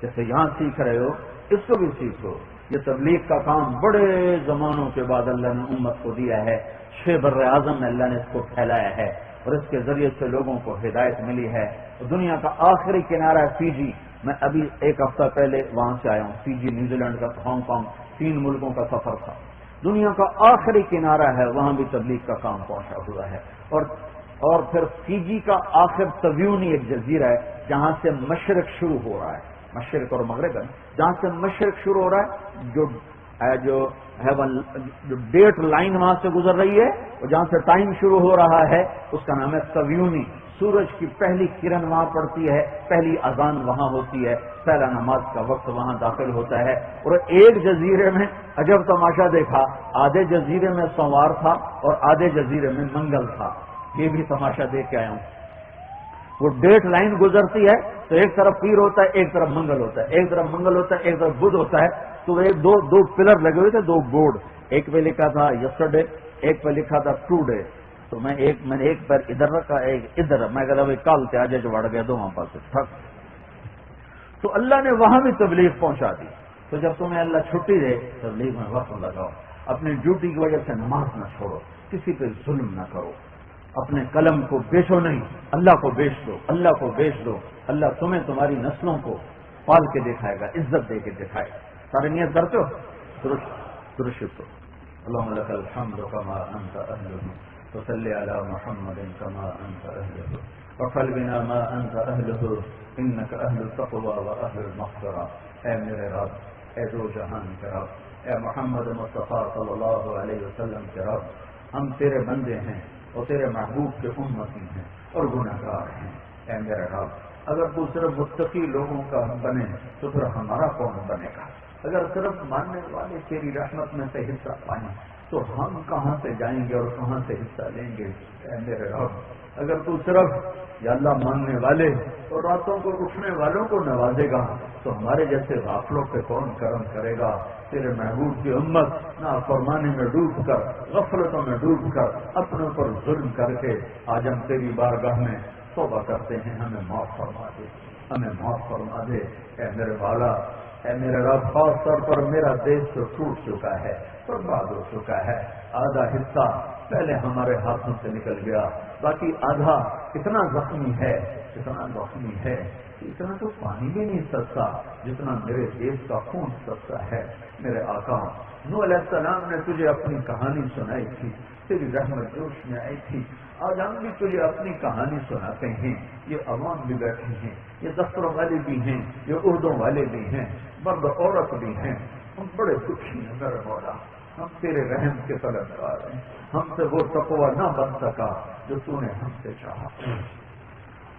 جیسے یہاں سیکھ رہے ہو اس کو بھی سیکھو۔ یہ تبلیغ کا کام بڑے زمانوں کے بعد اللہ نے امت کو دیا ہے، 6 بر اعظم میں اللہ نے اس کو پھیلایا ہے، اور اس کے ذریعے سے لوگوں کو ہدایت ملی ہے۔ دنیا کا آخری کنارہ ہے فیجی، میں ابھی 1 ہفتہ پہلے وہاں سے آیا ہوں، فیجی، نیوزی لینڈ کا، ہانگ کانگ، 3 ملکوں کا سفر تھا۔ دنیا کا آخری کنارہ ہے، وہاں بھی تبلیغ کا کام پہنچا ہوا ہے۔ اور پھر فیجی کا آخر تبیونی ایک جزیرہ ہے جہاں سے مشرق شروع ہو رہا ہے، مشرق اور مغرب ہے، جہاں سے مشرق شروع ہو رہا ہے، جو ڈیٹ لائن وہاں سے گزر رہی ہے، اور جہاں سے ٹائم شروع ہو رہا ہے اس کا نام ہے تبیونی۔ سورج کی پہلی کرن وہاں پڑتی ہے، پہلی اذان وہاں ہوتی ہے، پہلا نماز کا وقت وہاں داخل ہوتا ہے۔ اور ایک جزیرے میں عجب تماشا دیکھا، آدھے جزیرے میں سوار تھا اور آدھے جزیرے میں منگل تھا۔ یہ بھی تماشا دیکھ کے آیا ہوں۔ وہ ڈیٹ لائن گزرتی ہے تو ایک طرف پیر ہوتا ہے، ایک طرف منگل ہوتا ہے، ایک طرف منگل ہوتا ہے، ایک طرف بدھ ہوتا ہے، تو وہ دو پلر لگے ہوئے تھے، 2 بورڈ، ایک پہ لکھا تھا یسٹرڈے، ایک پہ لکھا تھا ٹو ڈے۔ تو میں نے ایک پیر ادھر رکھا، ایک ادھر، میں کہتا بھائی کل تے آج وڑ گیا دو وہاں پاس تھک۔ تو اللہ نے وہاں بھی تبلیغ پہنچا دی۔ تو جب تمہیں اللہ چھٹی دے تبلیغ میں وقت لگاؤ، اپنی ڈیوٹی کی وجہ سے نماز نہ چھوڑو، کسی پہ ظلم نہ کرو، اپنے قلم کو بیچو نہیں، اللہ کو بیچ دو، اللہ کو بیچ دو۔ اللہ تمہیں تمہاری نسلوں کو پال کے دکھائے گا، عزت دے کے دکھائے گا۔ سارے نیت کرتے ہو؟ درست اللهم لك الحمد كما انت اهله وصل على محمد كما انت اهله وفعل بنا ما انت اهله انك اهل التقوى واهل المغفرة۔ اے میرے رب، اے دو جہان کے رب، اے محمد مصطفیٰ صلی اللہ علیہ وسلم کے رب، ہم تیرے بندے ہیں اور تیرے محبوب کے امتی ہیں اور گناہگار ہیں۔ اے میرے رب، اگر تو صرف متقی لوگوں کا بنے تو پھر ہمارا کون بنے گا؟ اگر صرف ماننے والے تیری رحمت میں سے حصہ پائیں تو ہم کہاں سے جائیں گے اور کہاں سے حصہ لیں گے؟ اے میرے رب، اگر تو صرف یا اللہ ماننے والے اور راتوں کو اٹھنے والوں کو نوازے گا تو ہمارے جیسے غافلوں پہ کون کرم کرے گا؟ تیرے محبوب کی امت نافرمانی میں ڈوب کر، غفلتوں میں ڈوب کر، اپنے اوپر ظلم کر کے آج ہم تیری بارگاہ میں توبہ کرتے ہیں، ہمیں معاف فرما دے، ہمیں معاف فرما دے۔ اے میرے والا، اے میرے رب، خاص طور پر میرا دیش تو ٹوٹ چکا ہے، برباد ہو چکا ہے، آدھا حصہ پہلے ہمارے ہاتھوں سے نکل گیا، باقی آدھا اتنا زخمی ہے، اتنا زخمی ہے، اتنا تو پانی بھی نہیں سستا جتنا میرے دیش کا خون سستا ہے۔ میرے آقا نوح علیہ السلام نے تجھے اپنی کہانی سنائی تھی، تیری رحمت جوش میں آئی تھی، آج ہم بھی تجھے اپنی کہانی سناتے ہیں۔ یہ عوام بھی بیٹھے ہیں، یہ دفتروں والے بھی ہیں، یہ اردو والے بھی ہیں، مرد عورت بھی ہیں، ہم بڑے دکھی ہیں میرے مولا، ہم تیرے رحم کے طلبگار ہیں، ہم سے وہ تقویٰ نہ بن سکا جو تو نے ہم سے چاہا،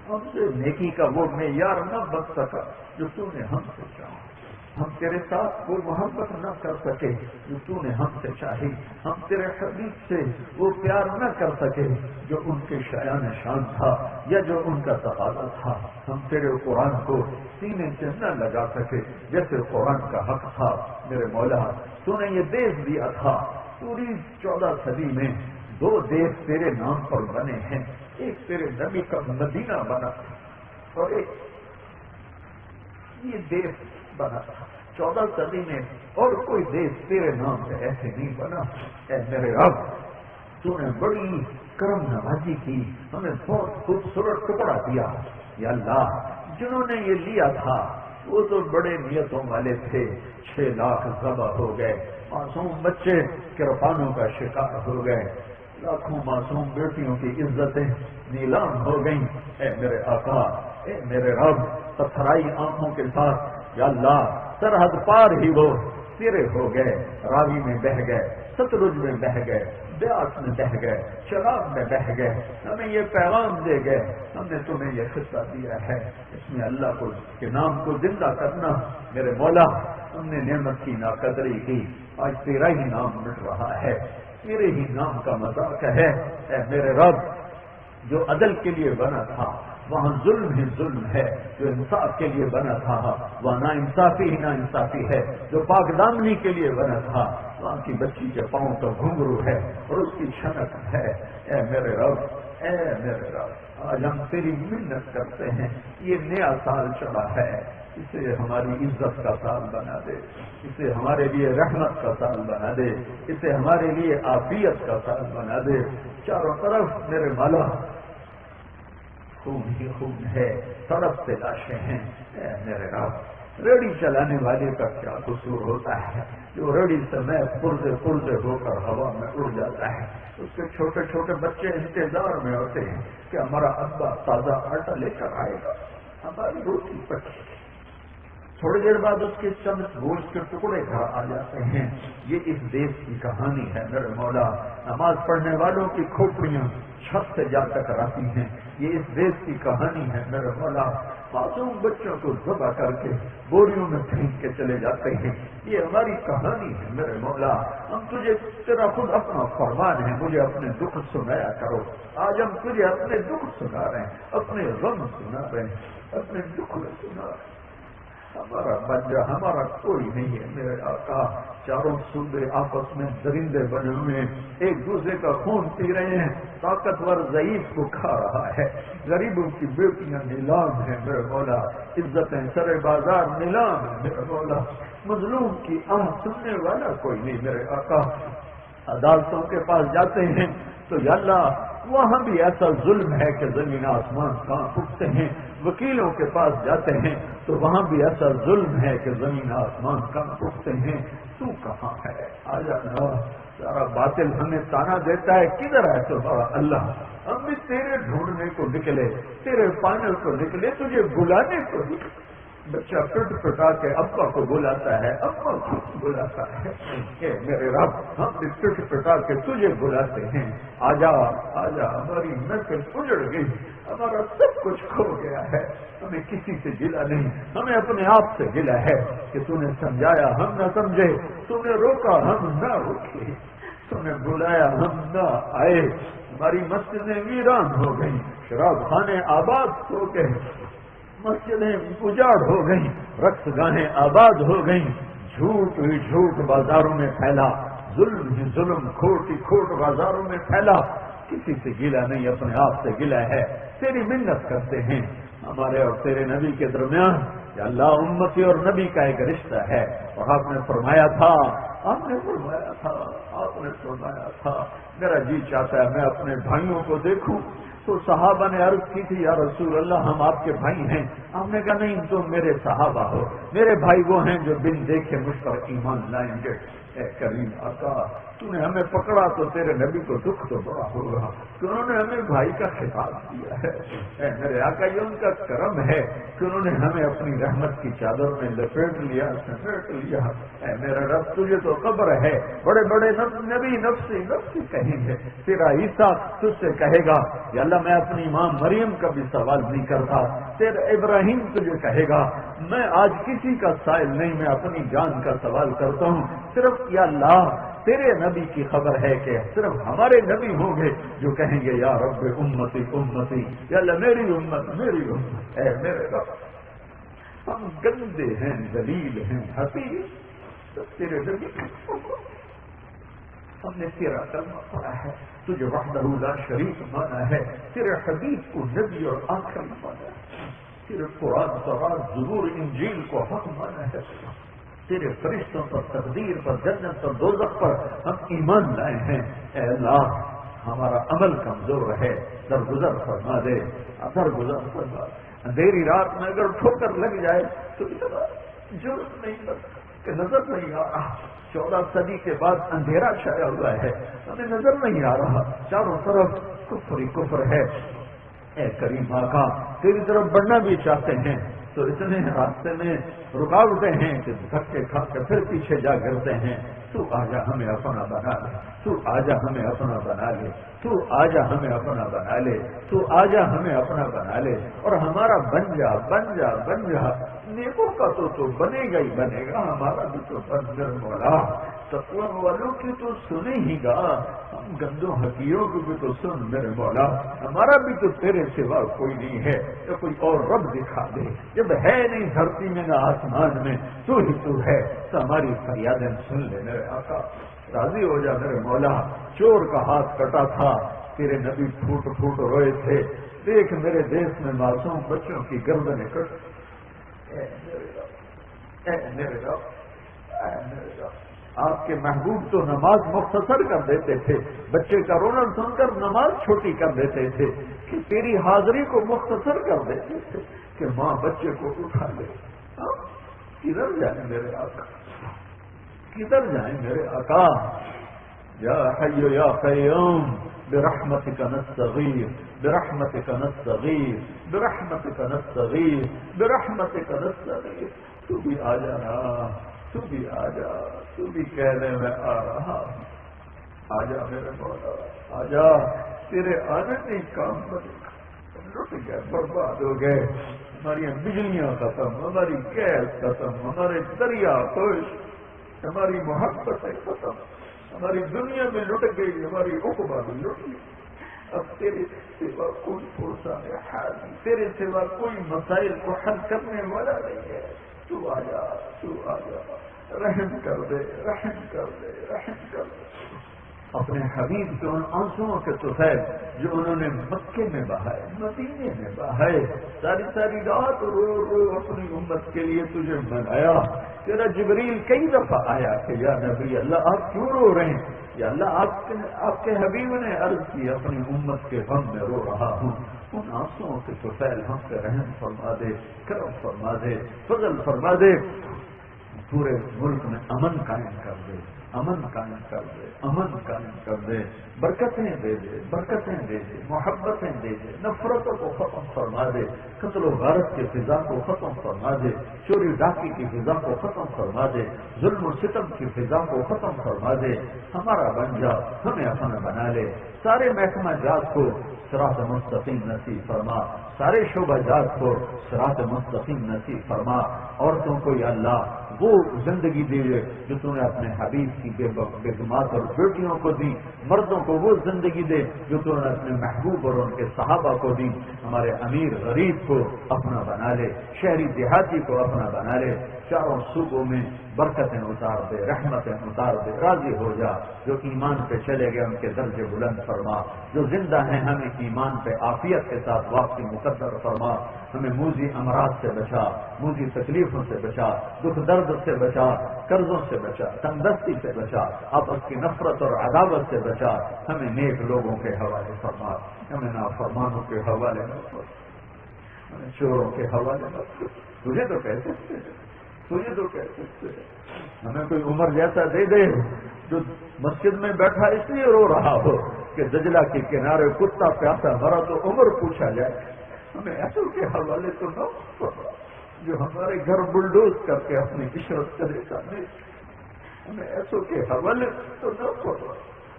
ہم سے نیکی کا وہ معیار نہ بن سکا جو تو نے ہم سے چاہا، ہم تیرے ساتھ وہ محبت نہ کر سکے جو تو نے ہم سے چاہی، ہم تیرے حبیب سے وہ پیار نہ کر سکے جو ان کے شایان شان تھا یا جو ان کا تقاضا تھا، ہم تیرے قرآن کو سینے سے نہ لگا سکے جیسے قرآن کا حق تھا۔ میرے مولا، تو نے یہ دیش دیا تھا، پوری 14 صدی میں 2 دیش تیرے نام پر بنے ہیں، ایک تیرے نبی کا مدینہ بنا تھا اور ایک یہ دیش بنا تھا 14 صدی میں، اور کوئی دیش تیرے نام سے ایسے نہیں بنا۔ اے میرے رب، تو نے بڑی کرم نوازی کی، ہمیں بہت خوبصورت ٹکڑا دیا۔ یا اللہ، جنہوں نے یہ لیا تھا وہ تو بڑے نیتوں والے تھے، 6 لاکھ ذبح ہو گئے، معصوم بچے کرپانوں کا شکار ہو گئے، لاکھوں معصوم بیٹیوں کی عزتیں نیلام ہو گئیں۔ اے میرے آقا، اے میرے رب، پتھرائی آنکھوں کے ساتھ یا اللہ سرحد پار ہی وہ تیرے ہو گئے، راوی میں بہ گئے، ستلج میں بہ گئے، بیاس میں بہ گئے، شراب میں بہ گئے، ہمیں یہ پیغام دے گئے، ہم نے تمہیں یہ خطہ دیا ہے، اس میں اللہ کو کے نام کو زندہ کرنا۔ میرے مولا، ہم نے نعمت کی ناقدری کی، آج تیرا ہی نام مٹ رہا ہے، تیرے ہی نام کا مذاق ہے۔ اے میرے رب، جو عدل کے لیے بنا تھا وہاں ظلم ہی ظلم ہے، جو انصاف کے لیے بنا تھا وہاں نا انصافی ہی نا انصافی ہے، جو پاک دامنی کے لیے بنا تھا وہاں کی بچی کے پاؤں کا گھنگرو ہے اور اس کی چھنک ہے۔ اے میرے رب، اے میرے رب، آج ہم تیری منت کرتے ہیں، یہ نیا سال چڑھا ہے، اسے ہماری عزت کا سال بنا دے، اسے ہمارے لیے رحمت کا سال بنا دے، اسے ہمارے لیے عافیت کا سال بنا دے۔ چاروں طرف میرے مولا خون ہی خون ہے، سڑک سے لاشیں ہیں۔ اے میرے رب، ریڑھی چلانے والے کا کیا قصور ہوتا ہے جو ریڑھی سے میں پرزے پرزے ہو کر ہوا میں اڑ جاتا ہے؟ اس کے چھوٹے چھوٹے بچے انتظار میں ہوتے ہیں کہ ہمارا ابا تازہ آٹا لے کر آئے گا، ہماری روٹی پکی۔ تھوڑی دیر بعد اس کے چند گوشت کے ٹکڑے گھر آ جاتے ہیں۔ یہ اس دیش کی کہانی ہے میرے مولا۔ نماز پڑھنے والوں کی کھوپڑیاں چھت سے جا ٹکراتی ہیں، یہ اس دیش کی کہانی ہے میرے مولا۔ معصوم بچوں کو ذبح کر کے بوریوں میں پھینک کے چلے جاتے ہیں، یہ ہماری کہانی ہے میرے مولا۔ ہم تجھے تیرا خود اپنا فرمان ہے، مجھے اپنے دکھ سنایا کرو۔ آج ہم تجھے اپنے دکھ سنا رہے ہیں، اپنے غم سنا رہے ہیں، اپنے دکھ سنا رہے ہیں۔ ہمارا بچہ ہمارا کوئی نہیں ہے میرے آقا۔ چاروں صوبے آپس میں درندے بنے ہوئے ہیں، ایک دوسرے کا خون پی رہے ہیں، طاقتور ضعیف کو کھا رہا ہے، غریبوں کی بیٹیاں نیلام ہیں میرے مولا، عزتیں سر بازار نیلام ہیں میرے مولا، مظلوم کی آہ سننے والا کوئی نہیں میرے آقا۔ عدالتوں کے پاس جاتے ہیں تو یا اللہ وہاں بھی ایسا ظلم ہے کہ زمین آسمان کانپ اٹھتے ہیں، وکیلوں کے پاس جاتے ہیں تو وہاں بھی ایسا ظلم ہے کہ زمین آسمان کانپ اٹھتے ہیں۔ تو کہاں ہے؟ آجا نا، سارا باطل ہمیں تانا دیتا ہے، کدھر ہے تمہارا اللہ؟ ہم بھی تیرے ڈھونڈنے کو نکلے، تیرے پانے کو نکلے، تجھے بلانے کو نکلے۔ بچہ پٹ پٹا کے ابا کو بلاتا ہے، ابا کو بلاتا ہے، کہ میرے رب ہم بھی پٹ پٹا کے تجھے بلاتے ہیں، آجا آجا، ہماری محفل اجڑ گئی، ہمارا سب کچھ کھو گیا ہے، ہمیں کسی سے گلا نہیں، ہمیں اپنے آپ سے گلا ہے کہ تو نے سمجھایا ہم نہ سمجھے، تو نے روکا ہم نہ روکے، تو نے بلایا ہم نہ آئے، ہماری مسجدیں ویران ہو گئی، شراب خانے آباد ہو گئے، مسجدیں اجاڑ ہو گئیں، رقص گاہیں آباد ہو گئیں، جھوٹ ہی جھوٹ بازاروں میں پھیلا، ظلم ہی ظلم، کھوٹ ہی کھوٹ بازاروں میں پھیلا۔ کسی سے گلا نہیں، اپنے آپ سے گلا ہے۔ تیری منت کرتے ہیں ہمارے اور تیرے نبی کے درمیان کہ اللہ امتی اور نبی کا ایک رشتہ ہے، اور آپ نے فرمایا تھا میرا جی چاہتا ہے میں اپنے بھائیوں کو دیکھوں۔ تو صحابہ نے عرض کی تھی یا رسول اللہ ہم آپ کے بھائی ہیں، ہم نے کہا نہیں تم میرے صحابہ ہو، میرے بھائی وہ ہیں جو بن دیکھے مجھ پر ایمان لائیں گے۔ اے کریم آقا، تو نے ہمیں پکڑا تو تیرے نبی کو دکھ تو بڑا ہوگا کہ انہوں نے ہمیں بھائی کا خطاب دیا ہے۔ اے میرے آقا، یہ ان کا کرم ہے کہ انہوں نے ہمیں اپنی رحمت کی چادر میں لپیٹ لیا، سمیٹ لیا۔ اے میرا رب، تجھے تو خبر ہے بڑے بڑے نبی نفسی نفسی کہیں گے، تیرا عیسیٰ تجھ سے کہے گا یا اللہ میں اپنی ماں مریم کا بھی سوال نہیں کرتا، تیرا ابراہیم تجھے کہے گا میں آج کسی کا سائل نہیں، میں اپنی جان کا سوال کرتا ہوں، صرف یا اللہ تیرے نبی کی خبر ہے کہ صرف ہمارے نبی ہوں گے جو کہیں گے یا رب امتی امتی، یا اللہ میری امت میری امت۔ اے میرے رب، ہم گندے ہیں، ذلیل ہیں، حقیر، تیرے نبی ہم نے تیرا کلمہ پڑھا ہے، تجھے وحدہ لا شریک مانا ہے، تیرے حبیب کو نبی اور آخری مانا ہے، تیرے قرآن تورات زبور انجیل کو حق مانا ہے، تیرے فرشتوں پر، تقدیر پر، جنت پر، دوزخ پر ہم ایمان لائے ہیں۔ اے اللہ ہمارا عمل کمزور ہے، درگزر فرما دے، درگزر فرما دے۔ اندھیری رات میں اگر ٹھوکر لگ جائے تو اتنا جرم نہیں لگتا کہ نظر نہیں آ رہا۔ 14 صدی کے بعد اندھیرا چھایا ہوا ہے، ہمیں نظر نہیں آ رہا، چاروں طرف کفر ہی کفر ہے۔ اے کریم آقا، تیری طرف بڑھنا بھی چاہتے ہیں تو اتنے راستے میں رکاوٹیں ہیں کہ دھکے کھا کے پھر پیچھے جا گرتے ہیں. تو آجا ہمیں اپنا بنا لے, تو آجا ہمیں اپنا بنا لے, تو آجا ہمیں اپنا بنا لے, تو آجا ہمیں اپنا بنا لے, اور ہمارا بن جا بن جا بن جا. نیکوں کا تو بنے گا ہی بنے گا, ہمارا بھی تو بن کر مولا. تقوی والوں کی تو سنے ہی گا, ہم گندوں حقیروں کی بھی تو سن میرے مولا. ہمارا بھی تو تیرے سوا کوئی نہیں ہے, تو کوئی اور رب دکھا دے. جب ہے نہیں دھرتی میں نہ آسمان میں, تو ہی تو ہے, تو ہماری فریادیں سن لے میرے آقا. راضی ہو جا میرے مولا. چور کا ہاتھ کٹا تھا, تیرے نبی پھوٹ پھوٹ روئے تھے. دیکھ میرے دیش میں معصوم بچوں کی گردنیں کٹ. اے میرے رب, اے میرے رب, آپ کے محبوب تو نماز مختصر کر دیتے تھے, بچے کا رونا سن کر نماز چھوٹی کر دیتے تھے, کہ تیری حاضری کو مختصر کر دیتے تھے کہ ماں بچے کو اٹھا لے. کدھر جائیں میرے آقا, کدھر جائیں میرے آقا. یا حی یا قیوم برحمتک نستغیث, برحمتک نستغیث, برحمتک نستغیث, برحمتک نستغیث. تو بھی آ جانا, تو بھی آ جا, تو بھی کہنے میں آ رہا. آ جا میرے مولا, آ جا. تیرے آنے نہیں کام بنے گا, لٹ گئے, برباد ہو گئے. ہماری بجلیاں ختم, ہماری گیس ختم, ہمارے دریا خوش, ہماری محبتیں ختم, ہماری دنیا میں لٹ گئی, ہماری عقبہ بھی لٹ گئی. اب تیرے سوا کوئی پرسان حال نہیں, تیرے سوا کوئی مسائل کو حل کرنے والا نہیں ہے. تو آ جا, تو آ جا, رحم کر دے, رحم کر دے, رحم کر دے. اپنے حبیب کے ان آنسوؤں کے طفیل جو انہوں نے مکے میں بہائے, مدینے میں بہائے, ساری ساری رات رو رو اپنی امت کے لیے تجھے منایا. تیرا جبریل کئی دفعہ آیا کہ یا نبی اللہ آپ کیوں رو رہے ہیں. یا اللہ آپ کے حبیب نے عرض کی اپنی امت کے غم میں رو رہا ہوں. ان آنسوؤں کے طفیل ہم پہ رحم فرما دے, کرم فرما دے, فضل فرما دے. پورے ملک میں امن قائم کر دے, امن قائم کر دے, امن قائم کر دے. برکتیں دے دے, برکتیں دے دے, محبتیں دے دے. نفرتوں کو ختم فرما دے, قتل و غارت کی فضا کو ختم فرما دے, چوری ڈاکی کی فضا کو ختم فرما دے, ظلم و ستم کی فضا کو ختم فرما دے. ہمارا بن جا, ہمیں اپنا بنا لے. سارے محکمہ جات کو صراط مستقیم نصیب فرما, سارے شعبہ جات کو صراط مستقیم نصیب فرما. عورتوں کو یا اللہ وہ زندگی دے جو تم نے اپنے حبیب کی بیگمات اور بیٹیوں کو دی. مردوں کو وہ زندگی دے جو تم نے اپنے محبوب اور ان کے صحابہ کو دی. ہمارے امیر غریب کو اپنا بنا لے, شہری دیہاتی کو اپنا بنا لے. چاروں صوبوں میں برکتیں اتار دے, رحمتیں اتار دے. راضی ہو جا. جو ایمان پہ چلے گئے ان کے درجے بلند فرما. جو زندہ ہیں ہمیں ایمان پہ عافیت کے ساتھ واپسی مقدر فرما. ہمیں موذی امراض سے بچا, موذی تکلیفوں سے بچا, دکھ درد سے بچا, قرضوں سے بچا, تنگدستی سے بچا, آپس کی نفرت اور عداوت سے بچا. ہمیں نیک لوگوں کے حوالے فرما, ہمیں نافرمانوں کے حوالے نہ فرما, ہمیں چوروں کے حوالے نہ فرما. تجھے تو کہہ سکتے ہیں, تجھے تو کہہ سکتے ہیں. ہمیں کوئی عمر جیسا دے دے جو مسجد میں بیٹھا اس لیے رو رہا ہو کہ دجلہ کے کنارے کتا پیاسا مرا تو عمر پوچھا جائے. ہمیں ایسوں کے حوالے تو نہ فرما جو ہمارے گھر بلڈوز کر کے اپنی عشرت کرے گا. ہمیں ایسوں کے حوالے تو نہ فرما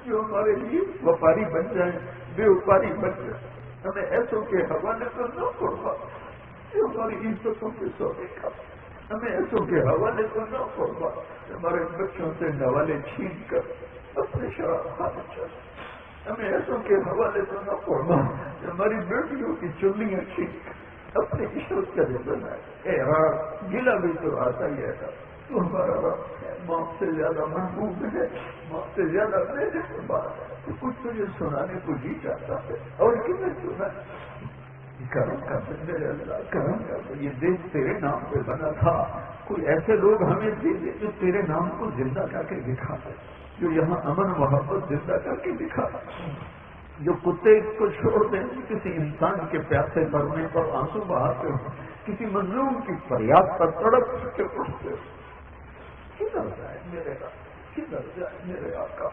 جو ہمارے لیے وپاری بن جائیں, بے وپاری بن جائیں. ہمیں ایسوں کے حوالے تو نہ فرما جو ہماری عزتوں کے سودے کا. ہمیں ایسوں کے حوالے تو نہ فرما ہمارے بچوں سے نوالے چھین کر اپنے شراب خانے چلے. ہمیں ایسوں کے حوالے تو نہ فرما ہماری بیٹیوں کی چنیاں چھین کر اپنی عشرت کا دل بنائے. اے رب, گلا بھی تو آتا ہی ہے, تو ہمارا رب ہے, موت سے زیادہ محبوب ہے, موت سے زیادہ میرے بات ہے. تو کچھ تجھے سنانے کو جی چاہتا ہے اور کتنے سنا. کرم کر دے میرے اللہ, کرم کر دے. یہ دیش تیرے نام پہ بنا تھا, کوئی ایسے لوگ ہمیں دے دے جو تیرے نام کو زندہ کر کے دکھا دے, جو یہاں امن محبت زندہ کر کے دکھا دے. جو کتے کو چھوڑ دیں کسی انسان کے پیاسے مرنے پر آنسو بہاتے ہو, کسی مظلوم کی فریاد پر تڑپ کے اٹھتے ہو. کدھر جائے میرے آقا, کدھر جائے میرے آقا.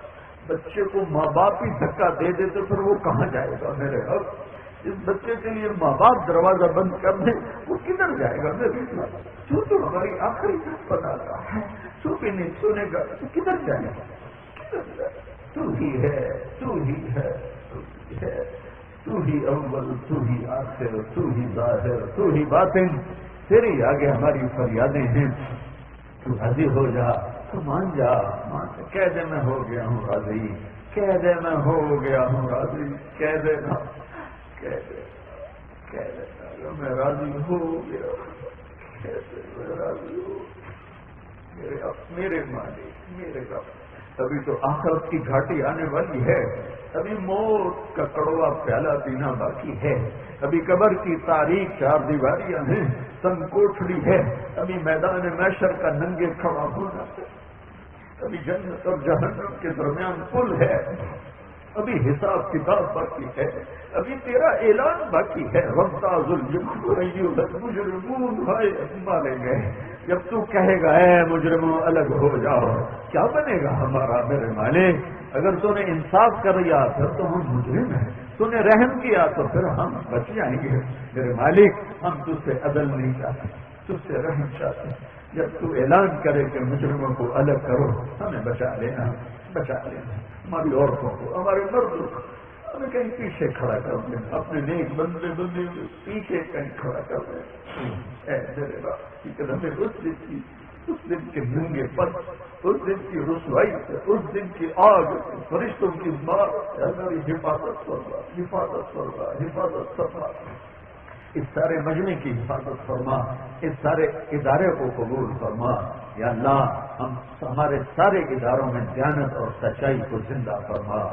بچے کو ماں باپ ہی دھکا دے دے تو پھر وہ کہاں جائے گا میرے اب. اس بچے کے لیے ماں باپ دروازہ بند کر دیں، وہ کدھر جائے گا؟ تو ہماری آخری بناتا ہے، تو بھی نہیں سنے گا تو کدھر جائے گا؟ کدھر جائے گا؟ تو ہی ہے، تو ہی ہے، تو ہی ہے، تو ہی اول، تو ہی آخر، تو ہی ظاہر، تو ہی باطن، تیرے آگے ہماری فریادیں ہیں، تو راضی ہو جا، تو مان جا، مان جا، کہہ دے میں ہو گیا ہوں راضی، کہہ دے میں ہو گیا ہوں راضی، کہہ دے نا، کہہ دے، کہہ دے میں راضی ہو گیا، کہہ دے میں راضی ہو، میرے مالک، میرے رب۔ ابھی تو آخرت کی گھاٹی آنے والی ہے، ابھی موت کا کڑوا پیالہ پینا باقی ہے، ابھی قبر کی تاریخ چار دیواریاں ہیں، سن کوٹھڑی ہے، ابھی میدان محشر کا ننگے کھڑا ہونا ہے، ابھی جنت اور جہنم کے درمیان پل ہے، ابھی حساب کتاب باقی ہے، ابھی تیرا اعلان باقی ہے، وَامْتَازُوا الْيَوْمَ أَيُّهَا الْمُجْرِمُونَ ہائے مارے گئے جب تو کہے گا اے مجرموں الگ ہو جاؤ، کیا بنے گا ہمارا میرے مالک؟ اگر تو نے انصاف کر لیا پھر تو ہم مجرم ہیں، تو نے رحم کیا تو پھر ہم بچ جائیں گے میرے مالک، ہم تجھ سے عدل نہیں چاہتے، تجھ سے رحم چاہتے ہیں، جب تو اعلان کرے کہ مجرموں کو الگ کرو ہمیں بچا لینا، بچا لینا، ہماری عورتوں کو، ہمارے مردوں کو ہمیں کہیں پیچھے کھڑا کر دیں، اپنے نیک بندے پیچھے کہیں کھڑا کر دیں، اے میرے باپ، لیکن ہمیں اس دن کے ننگے پن، اس دن کی رسوائی سے، اس دن کی آگ، فرشتوں کی مار سے ہماری حفاظت فرما، حفاظت فرما، حفاظت فرما، اس سارے مجمع کی حفاظت فرما، اس سارے ادارے کو قبول فرما یا اللہ، ہمارے سارے اداروں میں دیانت اور سچائی کو زندہ فرما۔